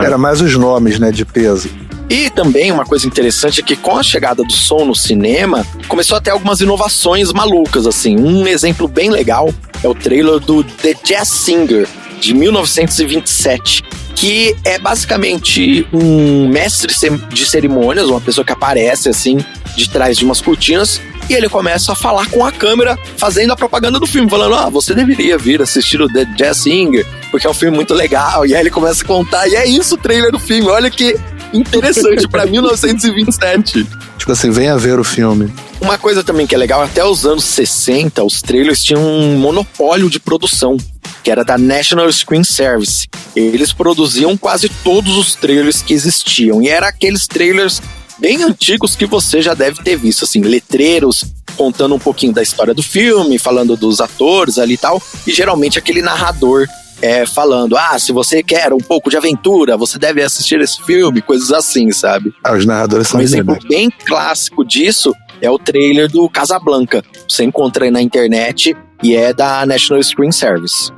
Era mais os nomes, né, de peso. E também uma coisa interessante é que com a chegada do som no cinema, começou a ter algumas inovações malucas, assim. Um exemplo bem legal é o trailer do The Jazz Singer, de 1927, que é basicamente um mestre de cerimônias, uma pessoa que aparece, assim, de trás de umas cortinas, e ele começa a falar com a câmera, fazendo a propaganda do filme, falando, você deveria vir assistir o The Jazz Singer, porque é um filme muito legal, e aí ele começa a contar, e é isso o trailer do filme, olha que interessante, pra 1927. Tipo assim, venha ver o filme. Uma coisa também que é legal, até os anos 60, os trailers tinham um monopólio de produção, que era da National Screen Service. Eles produziam quase todos os trailers que existiam, e eram aqueles trailers bem antigos que você já deve ter visto, assim, letreiros contando um pouquinho da história do filme, falando dos atores ali e tal, e geralmente aquele narrador falando, se você quer um pouco de aventura, você deve assistir esse filme, coisas assim, sabe? Os narradores são um exemplo bem clássico disso é o trailer do Casablanca. Você encontra aí na internet e é da National Screen Service.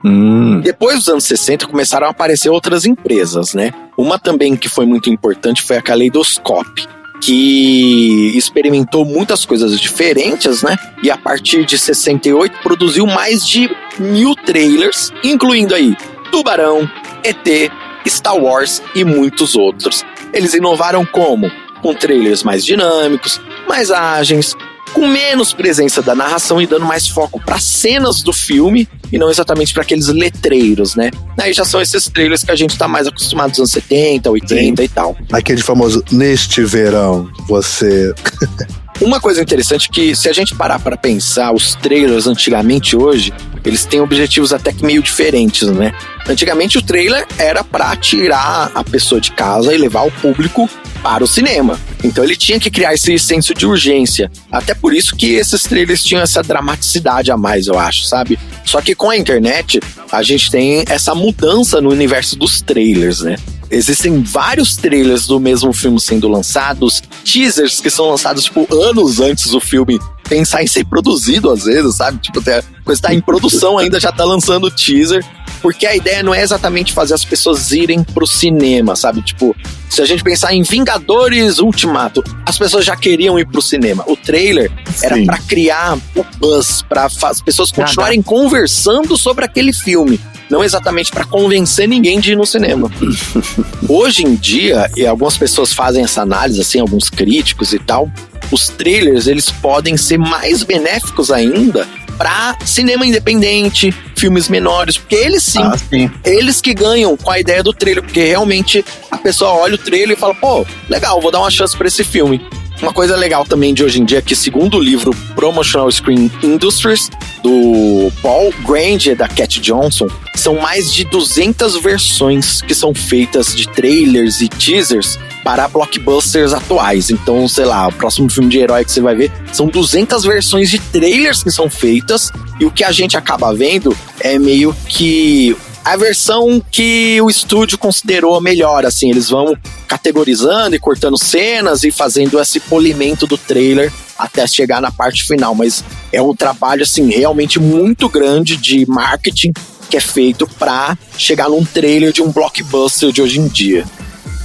Depois dos anos 60 começaram a aparecer outras empresas, né? Uma também que foi muito importante foi a Kaleidoscope, que experimentou muitas coisas diferentes, né? E a partir de 68 produziu mais de 1000 trailers, incluindo aí Tubarão, ET, Star Wars e muitos outros. Eles inovaram como? Com trailers mais dinâmicos, mais ágeis, com menos presença da narração e dando mais foco para cenas do filme e não exatamente para aqueles letreiros, né? Aí já são esses trailers que a gente tá mais acostumado nos anos 70, 80 Sim. e tal. Aquele famoso, neste verão, você... Uma coisa interessante é que se a gente parar para pensar, os trailers antigamente hoje, eles têm objetivos até que meio diferentes, né? Antigamente o trailer era para tirar a pessoa de casa e levar o público para o cinema. Então ele tinha que criar esse senso de urgência. Até por isso que esses trailers tinham essa dramaticidade a mais, eu acho, sabe? Só que com a internet, a gente tem essa mudança no universo dos trailers, né? Existem vários trailers do mesmo filme sendo lançados, teasers que são lançados, tipo, anos antes do filme pensar em ser produzido, às vezes, sabe? Tipo, a coisa tá em produção ainda, já tá lançando teaser, porque a ideia não é exatamente fazer as pessoas irem pro cinema, sabe? Tipo, se a gente pensar em Vingadores Ultimato, as pessoas já queriam ir pro cinema. O trailer era pra criar o buzz, pra as pessoas continuarem conversando sobre aquele filme. Não exatamente para convencer ninguém de ir no cinema. Hoje em dia, e algumas pessoas fazem essa análise, assim, alguns críticos e tal, os trailers, eles podem ser mais benéficos ainda para cinema independente, filmes menores, porque eles sim, eles que ganham com a ideia do trailer, porque realmente a pessoa olha o trailer e fala, pô, legal, vou dar uma chance para esse filme. Uma coisa legal também de hoje em dia é que, segundo o livro Promotional Screen Industries, do Paul Granger, da Cat Johnson, são mais de 200 versões que são feitas de trailers e teasers para blockbusters atuais. Então, sei lá, o próximo filme de herói que você vai ver são 200 versões de trailers que são feitas, e o que a gente acaba vendo é meio que a versão que o estúdio considerou a melhor, assim, eles vão categorizando e cortando cenas e fazendo esse polimento do trailer até chegar na parte final, mas é um trabalho, assim, realmente muito grande de marketing que é feito para chegar num trailer de um blockbuster de hoje em dia.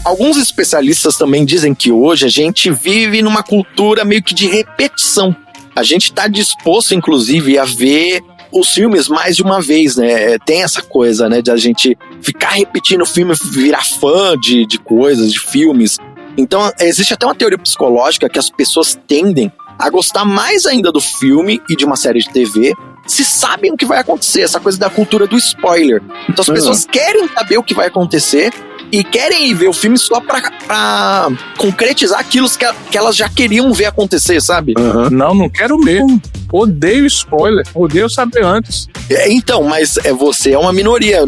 Alguns especialistas também dizem que hoje a gente vive numa cultura meio que de repetição. A gente está disposto, inclusive, a ver os filmes mais de uma vez, né? Tem essa coisa, né, de a gente ficar repetindo o filme, virar fã de coisas, de filmes. Então, existe até uma teoria psicológica que as pessoas tendem a gostar mais ainda do filme e de uma série de TV se sabem o que vai acontecer, essa coisa da cultura do spoiler. Então, as pessoas querem saber o que vai acontecer e querem ir ver o filme só pra concretizar aquilo que elas já queriam ver acontecer, sabe? Não quero mesmo. Odeio spoiler, odeio saber antes. Então, mas você é uma minoria.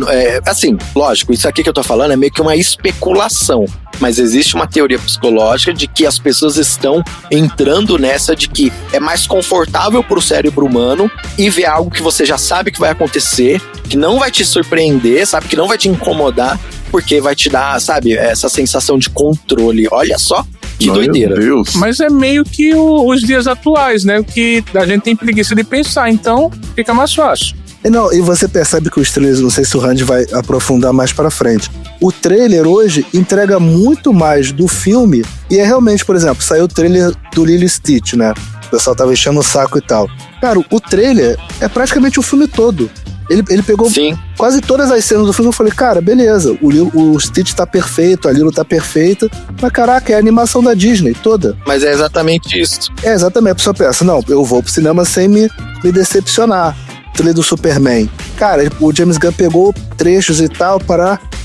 Assim, lógico, isso aqui que eu tô falando é meio que uma especulação. Mas existe uma teoria psicológica de que as pessoas estão entrando nessa de que é mais confortável pro cérebro humano e ver algo que você já sabe que vai acontecer, que não vai te surpreender, sabe? Que não vai te incomodar, porque vai te dar, sabe, essa sensação de controle. Olha só que doideira. Deus. Mas é meio que os dias atuais, né? Que a gente tem preguiça de pensar, então fica mais fácil. Não, e você percebe que os trailers, não sei se o Randy vai aprofundar mais pra frente, o trailer hoje entrega muito mais do filme, e é realmente, por exemplo, saiu o trailer do Lilo e Stitch, né? O pessoal tava enchendo o saco e tal. Cara, o trailer é praticamente o filme todo. Ele pegou quase todas as cenas do filme. Eu falei, cara, beleza, o Stitch tá perfeito, a Lilo tá perfeita, mas caraca, é a animação da Disney toda. Mas é exatamente isso. É, exatamente. A pessoa pensa, não, eu vou pro cinema sem me decepcionar. Trailer do Superman. Cara, o James Gunn pegou trechos e tal,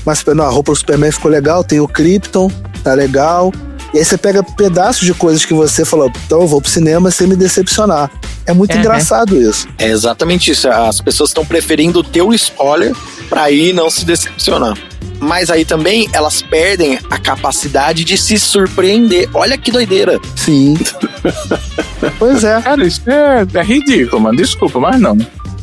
mas não, a roupa do Superman ficou legal, tem o Krypton, tá legal. E aí você pega pedaços de coisas que você falou, então eu vou pro cinema sem me decepcionar. É muito engraçado isso. É exatamente isso. As pessoas estão preferindo ter o spoiler pra aí não se decepcionar. Mas aí também elas perdem a capacidade de se surpreender. Olha que doideira. Sim. Pois é. Cara, isso é ridículo, mano. Desculpa, mas não.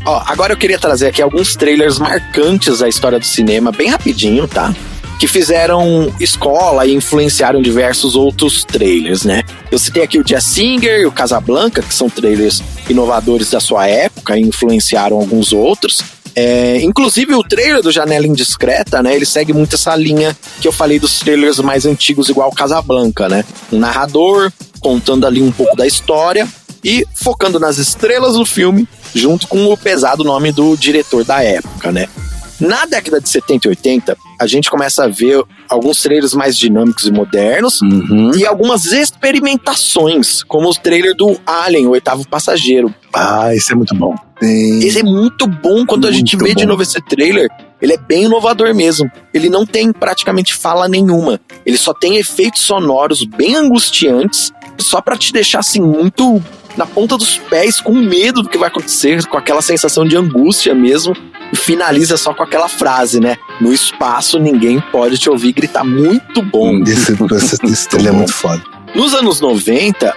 Ó, agora eu queria trazer aqui alguns trailers marcantes da história do cinema, bem rapidinho, tá? Que fizeram escola e influenciaram diversos outros trailers, né? Eu citei aqui o Jazz Singer e o Casablanca, que são trailers inovadores da sua época e influenciaram alguns outros. Inclusive o trailer do Janela Indiscreta, né? Ele segue muito essa linha que eu falei dos trailers mais antigos, igual o Casablanca, né? Um narrador contando ali um pouco da história e focando nas estrelas do filme, junto com o pesado nome do diretor da época, né? Na década de 70 e 80, a gente começa a ver alguns trailers mais dinâmicos e modernos e algumas experimentações, como o trailer do Alien, o Oitavo Passageiro. Ah, esse é muito bom. Esse é muito bom. Quando a gente vê de novo esse trailer, ele é bem inovador mesmo. Ele não tem praticamente fala nenhuma. Ele só tem efeitos sonoros bem angustiantes, só pra te deixar assim muito na ponta dos pés, com medo do que vai acontecer, com aquela sensação de angústia mesmo, e finaliza só com aquela frase, né? No espaço ninguém pode te ouvir gritar. Muito bom. Esse trailer é muito foda. Nos anos 90,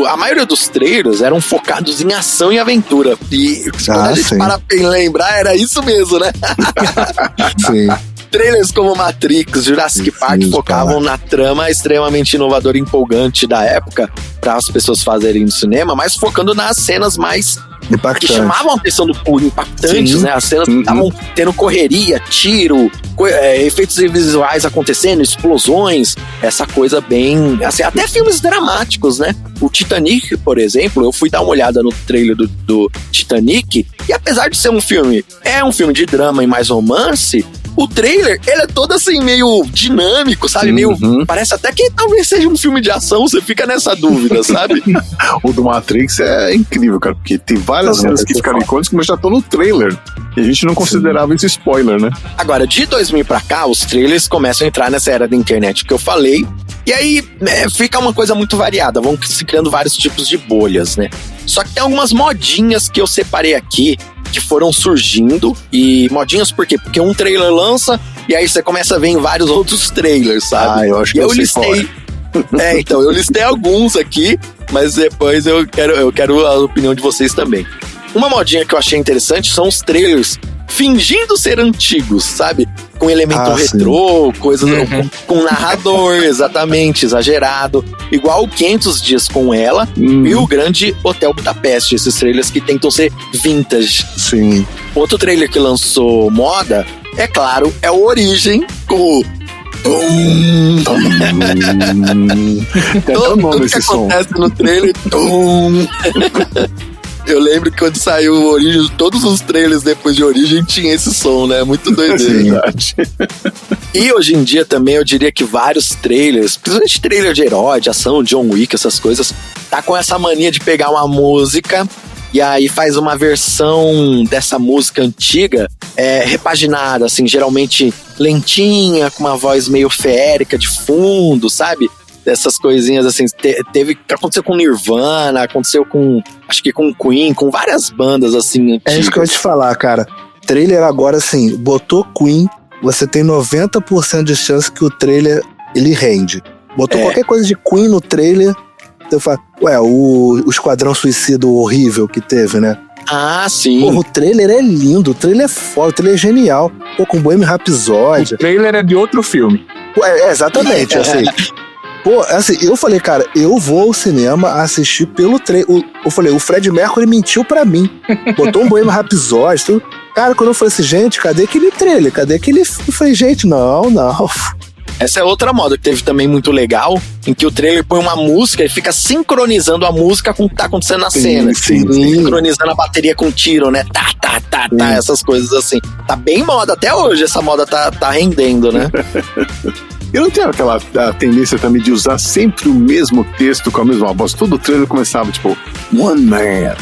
a maioria dos trailers eram focados em ação e aventura. E quando a gente para pra lembrar, era isso mesmo, né? Sim. Trailers como Matrix, Jurassic Park focavam na trama extremamente inovadora e empolgante da época para as pessoas fazerem no cinema, mas focando nas cenas mais que chamavam a atenção do público, impactantes, né? As cenas que estavam tendo correria, tiro, efeitos visuais acontecendo, explosões, essa coisa bem... Assim, até filmes dramáticos, né? O Titanic, por exemplo, eu fui dar uma olhada no trailer do Titanic, e apesar de ser um filme de drama e mais romance, o trailer, ele é todo assim, meio dinâmico, sabe? Meio, parece até que talvez seja um filme de ação, você fica nessa dúvida, sabe? O do Matrix é incrível, cara, porque tem várias cenas que ficaram icônicas, mas já estão no trailer. E a gente não considerava isso spoiler, né? Agora, de 2000 pra cá, os trailers começam a entrar nessa era da internet que eu falei. E aí, fica uma coisa muito variada. Vão se criando vários tipos de bolhas, né? Só que tem algumas modinhas que eu separei aqui, que foram surgindo. E modinhas por quê? Porque um trailer lança, e aí você começa a ver em vários outros trailers, sabe? Eu acho que eu sei listei. Então, eu listei alguns aqui, mas depois eu quero a opinião de vocês também. Uma modinha que eu achei interessante são os trailers fingindo ser antigos, sabe? Com elemento retrô, coisas com narrador, exatamente, exagerado. Igual o 500 Dias com Ela e o Grande Hotel Budapeste, esses trailers que tentam ser vintage. Sim. Outro trailer que lançou moda, é claro, é o Origem, com o... Tudo que acontece no trailer. Eu lembro que quando saiu o Origem, todos os trailers depois de Origem tinha esse som, né? Muito doideira. E hoje em dia também eu diria que vários trailers, principalmente trailer de herói, de ação, John Wick, essas coisas, tá com essa mania de pegar uma música e aí faz uma versão dessa música antiga repaginada, assim, geralmente lentinha, com uma voz meio feérica de fundo, sabe? Dessas coisinhas assim, aconteceu com Nirvana, aconteceu com, acho que com Queen, com várias bandas assim antigas. É isso que eu ia te falar, cara. Trailer agora, assim, botou Queen, você tem 90% de chance que o trailer, ele rende. Botou qualquer coisa de Queen no trailer, você fala, o Esquadrão Suicida horrível que teve, né? Ah, sim. Porra, o trailer é lindo, o trailer é foda, o trailer é genial. Pô, com Bohemian Rhapsody. O trailer é de outro filme. Exatamente, assim... Pô, assim, eu falei, cara, eu vou ao cinema assistir pelo trailer. Eu falei, o Fred Mercury mentiu pra mim. Botou um Bohemian Rhapsody, tudo. Cara, quando eu falei assim, gente, cadê aquele trailer? Cadê aquele... Eu falei, gente, não. Essa é outra moda que teve também muito legal, em que o trailer põe uma música e fica sincronizando a música com o que tá acontecendo na cena. Sim. Sincronizando a bateria com o tiro, né? Tá, essas coisas assim. Tá bem moda, até hoje essa moda tá rendendo, né? Eu não tenho aquela tendência também de usar sempre o mesmo texto com a mesma voz. Todo trailer começava, tipo, One Man.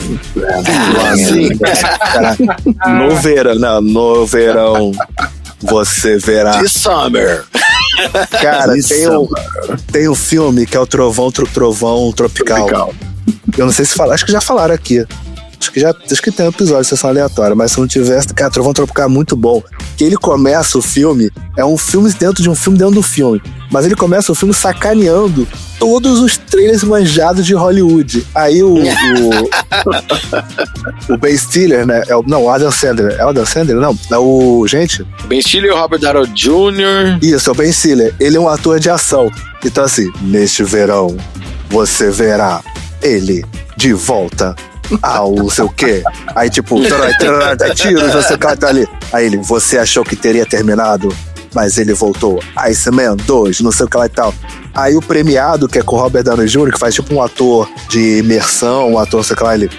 No verão, você verá. This summer. Cara, tem um filme que é o Trovão Tropical. Eu não sei se falaram, acho que já falaram aqui. Acho que tem um episódio de Sessão Aleatória, mas se não tivesse, cara, Trovão Tropical é muito bom. Que ele começa o filme, é um filme dentro de um filme dentro do filme. Mas ele começa o filme sacaneando todos os trailers manjados de Hollywood. Aí o Ben Stiller, né? O Adam Sandler. É o Adam Sandler? Não. É o... Gente... Ben Stiller e o Robert Downey Jr. Isso, é o Ben Stiller. Ele é um ator de ação. Então assim, neste verão, você verá ele de volta ao não sei o quê. Aí tipo, tiros, você cata ali. Aí ele, você achou que teria terminado, mas ele voltou. Iceman 2, não sei o que lá e tal. Aí o premiado, que é com o Robert Downey Jr., que faz tipo um ator de imersão, um ator, não sei o que lá, ele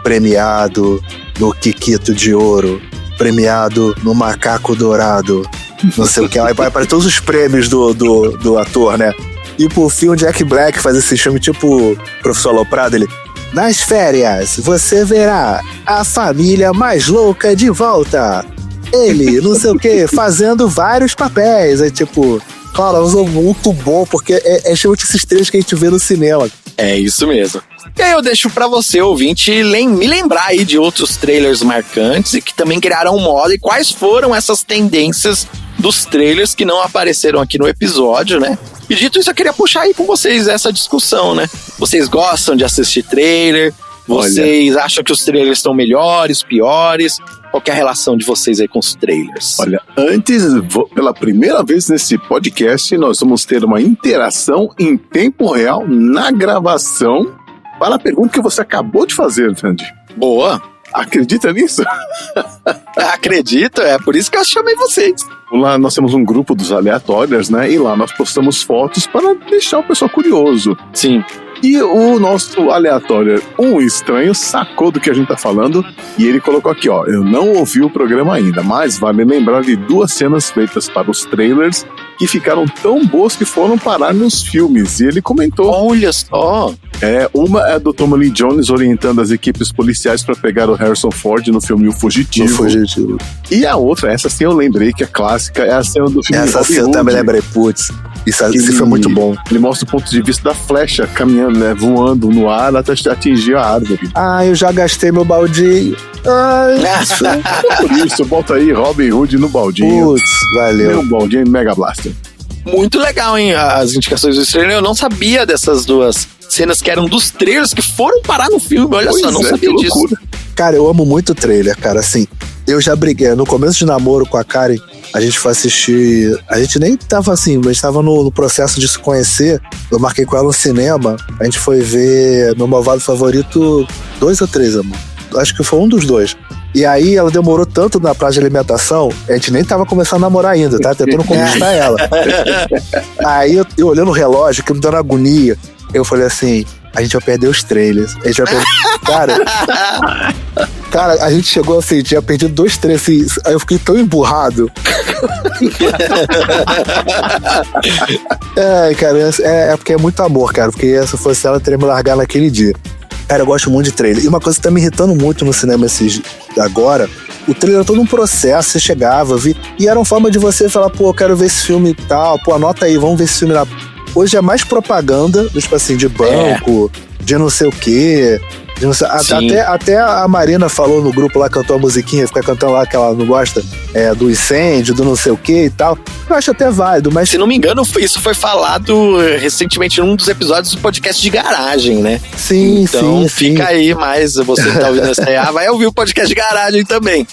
premiado no Kikito de Ouro, premiado no Macaco Dourado, não sei o que lá. Aí vai para todos os prêmios do ator, né? E por fim o Jack Black faz esse filme tipo Professor Aloprado, ele... Nas férias, você verá a família mais louca de volta. Ele, não sei o que, fazendo vários papéis. É tipo, cara, é muito bom, porque é justamente esses três que a gente vê no cinema. É isso mesmo. E aí eu deixo pra você, ouvinte, me lembrar aí de outros trailers marcantes e que também criaram moda e quais foram essas tendências dos trailers que não apareceram aqui no episódio, né? E dito isso, eu queria puxar aí com vocês essa discussão, né? Vocês gostam de assistir trailer? Vocês acham que os trailers estão melhores, piores? Qual que é a relação de vocês aí com os trailers? Olha, antes, pela primeira vez nesse podcast, nós vamos ter uma interação em tempo real na gravação para a pergunta que você acabou de fazer, Sandy. Boa! Acredita nisso? Acredito, é por isso que eu chamei vocês. Lá nós temos um grupo dos aleatórios, né? E lá nós postamos fotos para deixar o pessoal curioso. Sim. E o nosso aleatório, um estranho, sacou do que a gente tá falando e ele colocou aqui, ó, eu não ouvi o programa ainda, mas vale lembrar de 2 cenas feitas para os trailers que ficaram tão boas que foram parar nos filmes. E ele comentou. Olha só! Uma é do Tommy Lee Jones orientando as equipes policiais pra pegar o Harrison Ford no filme O Fugitivo. E a outra, essa sim eu lembrei que é clássica, é a cena do filme Essa cena eu também lembrei, putz. Isso foi muito bom. Ele mostra o ponto de vista da flecha caminhando, né? Voando no ar até atingir a árvore. Eu já gastei meu baldinho. Por isso, bota aí Robin Hood no baldinho. Putz, valeu. Meu baldinho Mega Blaster. Muito legal, hein? As indicações do trailer. Eu não sabia dessas duas cenas que eram dos trailers que foram parar no filme. Olha só, não sabia disso. Cara, eu amo muito o trailer, cara. Assim, eu já briguei. No começo de namoro com a Karen, a gente foi assistir. A gente nem tava assim, mas tava no processo de se conhecer. Eu marquei com ela no cinema. A gente foi ver meu malvado favorito 2 ou 3, amor. Acho que foi um dos 2. E aí ela demorou tanto na praça de alimentação, a gente nem tava começando a namorar ainda, tá? Tentando conquistar ela. Aí eu olhando o relógio, que me dando agonia, eu falei assim, a gente vai perder os trailers. A gente vai perder... Cara, a gente chegou assim, tinha perdido 2 trailers, assim, aí eu fiquei tão emburrado. Cara, é porque é muito amor, cara, porque se fosse ela, teria me largado naquele dia. Cara, eu gosto muito de trailer. E uma coisa que tá me irritando muito no cinema agora, o trailer era todo um processo, você chegava, via, e era uma forma de você falar, pô, eu quero ver esse filme e tal, pô, anota aí, vamos ver esse filme lá. Hoje é mais propaganda, tipo assim, de banco, de não sei o quê. Até a Marina falou no grupo lá, cantou a musiquinha, fica cantando lá que ela não gosta do incêndio, do não sei o que e tal. Eu acho até válido, mas... Se não me engano, isso foi falado recentemente num dos episódios do podcast de garagem, né? Sim, então, fica aí, mas você que tá ouvindo essa vai ouvir o podcast de garagem também.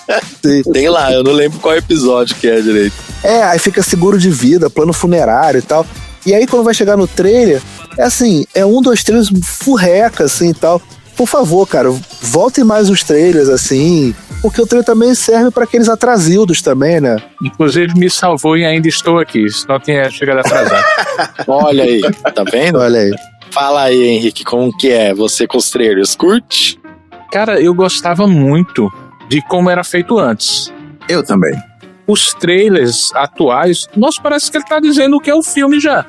Sim. Tem lá, eu não lembro qual episódio que é direito. Aí fica seguro de vida, plano funerário e tal. E aí quando vai chegar no trailer, é assim, é 1, 2, 3 furreca, assim e tal. Por favor, cara, voltem mais os trailers, assim, porque o trailer também serve para aqueles atrasildos também, né? Inclusive me salvou e ainda estou aqui, senão tinha chegado atrasado. Olha aí, tá vendo? Olha aí. Fala aí, Henrique, como que é você com os trailers? Curte? Cara, eu gostava muito de como era feito antes. Eu também. Os trailers atuais, nossa, parece que ele tá dizendo o que é o filme já.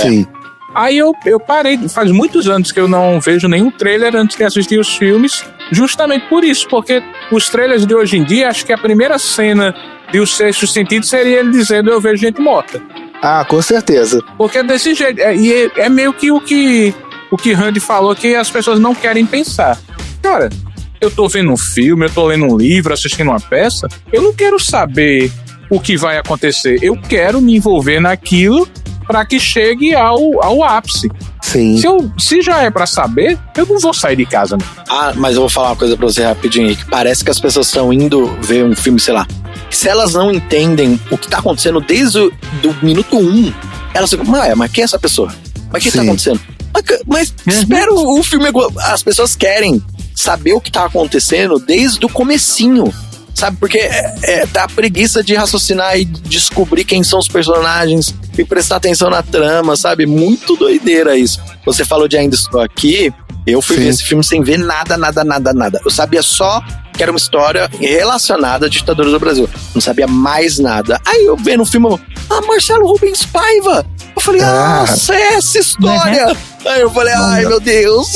Sim. Aí eu parei, faz muitos anos que eu não vejo nenhum trailer antes de assistir os filmes, justamente por isso, porque os trailers de hoje em dia, acho que a primeira cena de O Sexto Sentido seria ele dizendo eu vejo gente morta. Com certeza. Porque é desse jeito, é meio que o que Randy falou, que as pessoas não querem pensar. Cara, eu tô vendo um filme, eu tô lendo um livro, assistindo uma peça, eu não quero saber o que vai acontecer, eu quero me envolver naquilo para que chegue ao ápice. Sim. Se já é para saber, eu não vou sair de casa. Né? Mas eu vou falar uma coisa pra você rapidinho aí, que parece que as pessoas estão indo ver um filme, sei lá, se elas não entendem o que tá acontecendo desde o minuto 1, elas ficam, mas quem é essa pessoa? Mas o que tá acontecendo? Mas espera o filme, as pessoas querem saber o que tá acontecendo desde o comecinho. Sabe, porque tá a preguiça de raciocinar e descobrir quem são os personagens e prestar atenção na trama, sabe? Muito doideira isso. Você falou de Ainda Estou Aqui, eu fui ver esse filme sem ver nada. Eu sabia só que era uma história relacionada à ditadura do Brasil. Não sabia mais nada. Aí eu vendo o filme, Marcelo Rubens Paiva. Eu falei, nossa, é essa história. Aí eu falei, ai meu Deus.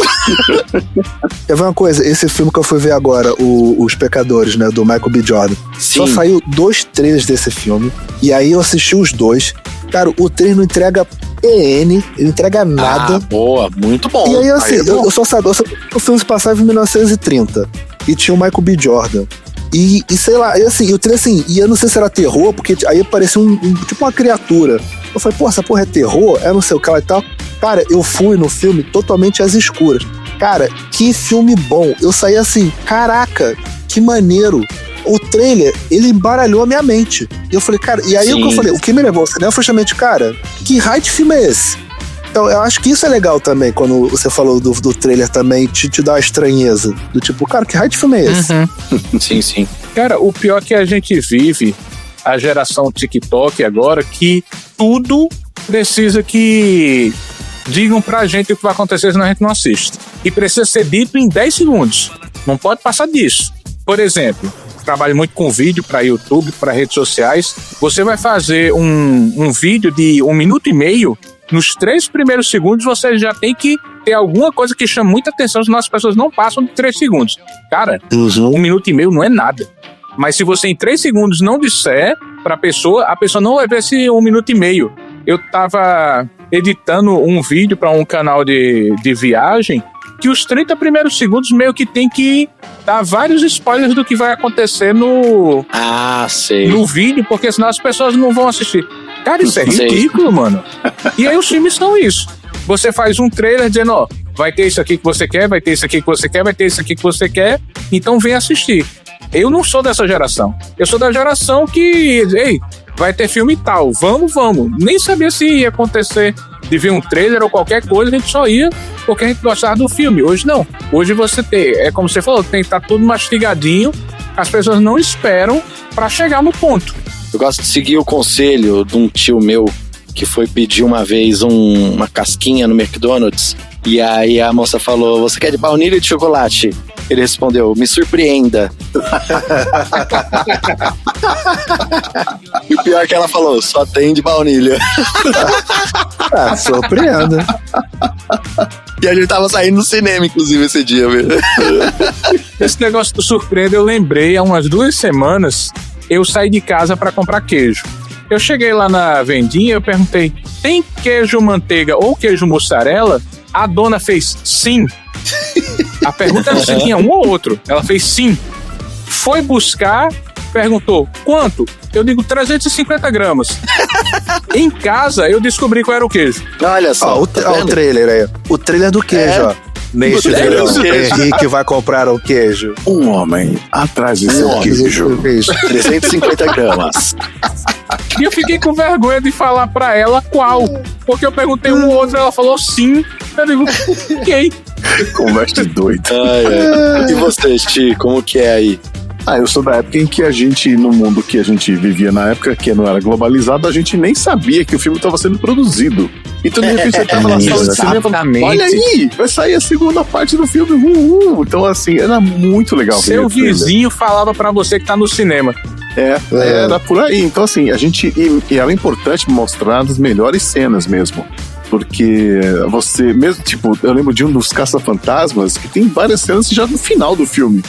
Quer ver uma coisa? Esse filme que eu fui ver agora, Os Pecadores, né, do Michael B. Jordan. Sim. Só saiu 2 trailers desse filme. E aí eu assisti os 2. Cara, o trailer não entrega ele não entrega nada. Boa, muito bom. E aí, assim, eu só sabia que o filme se passava em 1930. E tinha o Michael B. Jordan. E sei lá, e assim, o trailer assim, e eu não sei se era terror, porque aí apareceu tipo uma criatura. Eu falei, essa porra é terror? É não sei o que lá e tal. Cara, eu fui no filme totalmente às escuras. Cara, que filme bom. Eu saí assim, caraca, que maneiro. O trailer, ele embaralhou a minha mente. E eu falei, cara, e aí o que me levou ao cinema foi justamente, cara, que raio de filme é esse? Então, eu acho que isso é legal também, quando você falou do trailer também, te dá uma estranheza. Do tipo, cara, que raio de filme é esse? Sim, sim. Cara, o pior é que a gente vive, a geração TikTok agora, que tudo precisa que digam pra gente o que vai acontecer, senão a gente não assiste. E precisa ser dito em 10 segundos. Não pode passar disso. Por exemplo, trabalho muito com vídeo para YouTube, para redes sociais. Você vai fazer um vídeo de 1 minuto e meio, nos 3 primeiros segundos você já tem que ter alguma coisa que chama muita atenção, senão as pessoas não passam de 3 segundos. Cara, 1 minuto e meio não é nada. Mas se você em 3 segundos não disser pra pessoa, a pessoa não vai ver esse 1 minuto e meio. Eu tava editando um vídeo pra um canal de viagem, que os 30 primeiros segundos meio que tem que dar vários spoilers do que vai acontecer no vídeo, porque senão as pessoas não vão assistir. Cara, isso é ridículo, mano. E aí os filmes são isso. Você faz um trailer dizendo, ó, vai ter isso aqui que você quer, vai ter isso aqui que você quer, vai ter isso aqui que você quer, então vem assistir. Eu não sou dessa geração. Eu sou da geração que, ei, vai ter filme tal, vamos. Nem sabia se ia acontecer de ver um trailer ou qualquer coisa, a gente só ia porque a gente gostava do filme. Hoje não. Hoje você tem, é como você falou, tem que estar tudo mastigadinho, as pessoas não esperam pra chegar no ponto. Eu gosto de seguir o conselho de um tio meu que foi pedir uma vez uma casquinha no McDonald's, e aí a moça falou, você quer de baunilha ou de chocolate? Ele respondeu, me surpreenda. E o pior é que ela falou, só tem de baunilha. Surpreenda. E a gente tava saindo no cinema, inclusive, esse dia, velho. Esse negócio do surpreenda, eu lembrei, há umas 2 semanas, eu saí de casa pra comprar queijo. Eu cheguei lá na vendinha e eu perguntei, tem queijo manteiga ou queijo mussarela? A dona fez sim. A pergunta era se tinha um ou outro. Ela fez sim. Foi buscar, perguntou, quanto? Eu digo 350 gramas. Em casa, eu descobri qual era o queijo. Olha só. O trailer aí. O trailer do queijo, ó. Neste verão, Henrique vai comprar um queijo. Um homem atrás de seu queijo. 350 gramas. E eu fiquei com vergonha de falar pra ela qual. Porque eu perguntei um ou outro, ela falou sim. Eu digo, ok. Conversa doido. E você, Ti, como que é aí? Eu sou da época em que a gente, no mundo que a gente vivia na época, que não era globalizado, a gente nem sabia que o filme estava sendo produzido. Então, de repente, você tava na sala de cinema e falava, olha aí, vai sair a segunda parte do filme. Então, assim, era muito legal. Seu vizinho falava pra você que tá no cinema. Era por aí. Então, assim, a gente... E era importante mostrar as melhores cenas mesmo. Porque você mesmo, tipo, eu lembro de um dos Caça-Fantasmas que tem várias cenas já no final do filme.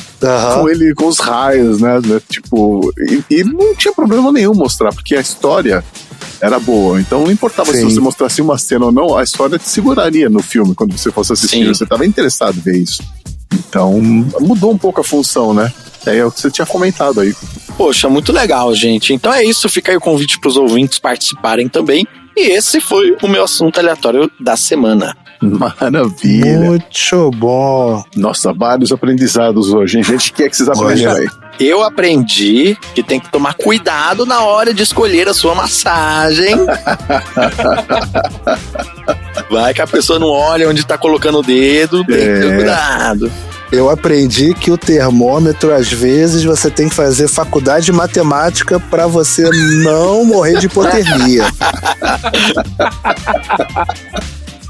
Com ele, com os raios, né? Tipo, e não tinha problema nenhum mostrar, porque a história era boa. Então não importava se você mostrasse uma cena ou não, a história te seguraria no filme quando você fosse assistir. Você estava interessado em ver isso. Então mudou um pouco a função, né? É o que você tinha comentado aí. Poxa, muito legal, gente. Então é isso, fica aí o convite para os ouvintes participarem também. E esse foi o meu assunto aleatório da semana. Maravilha. Muito bom. Nossa, vários aprendizados hoje, hein? Gente, o que é que vocês aprenderam aí? Eu aprendi que tem que tomar cuidado na hora de escolher a sua massagem. Vai que a pessoa não olha onde tá colocando o dedo, tem que ter cuidado. Eu aprendi que o termômetro, às vezes, você tem que fazer faculdade de matemática pra você não morrer de hipotermia.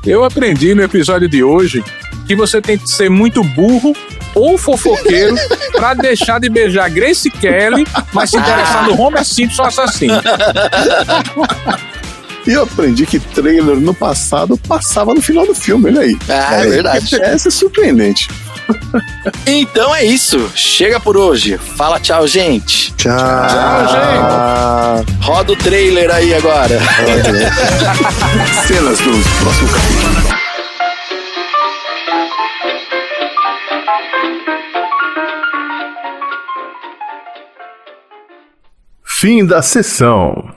Eu aprendi no episódio de hoje que você tem que ser muito burro ou fofoqueiro pra deixar de beijar Grace Kelly, mas se interessar no Homer Simpson assassino. E eu aprendi que trailer no passado passava no final do filme, olha aí. É verdade. Essa é surpreendente. Então é isso. Chega por hoje. Fala tchau, gente. Tchau, gente. Roda o trailer aí agora. Cenas do próximo capítulo. Fim da sessão.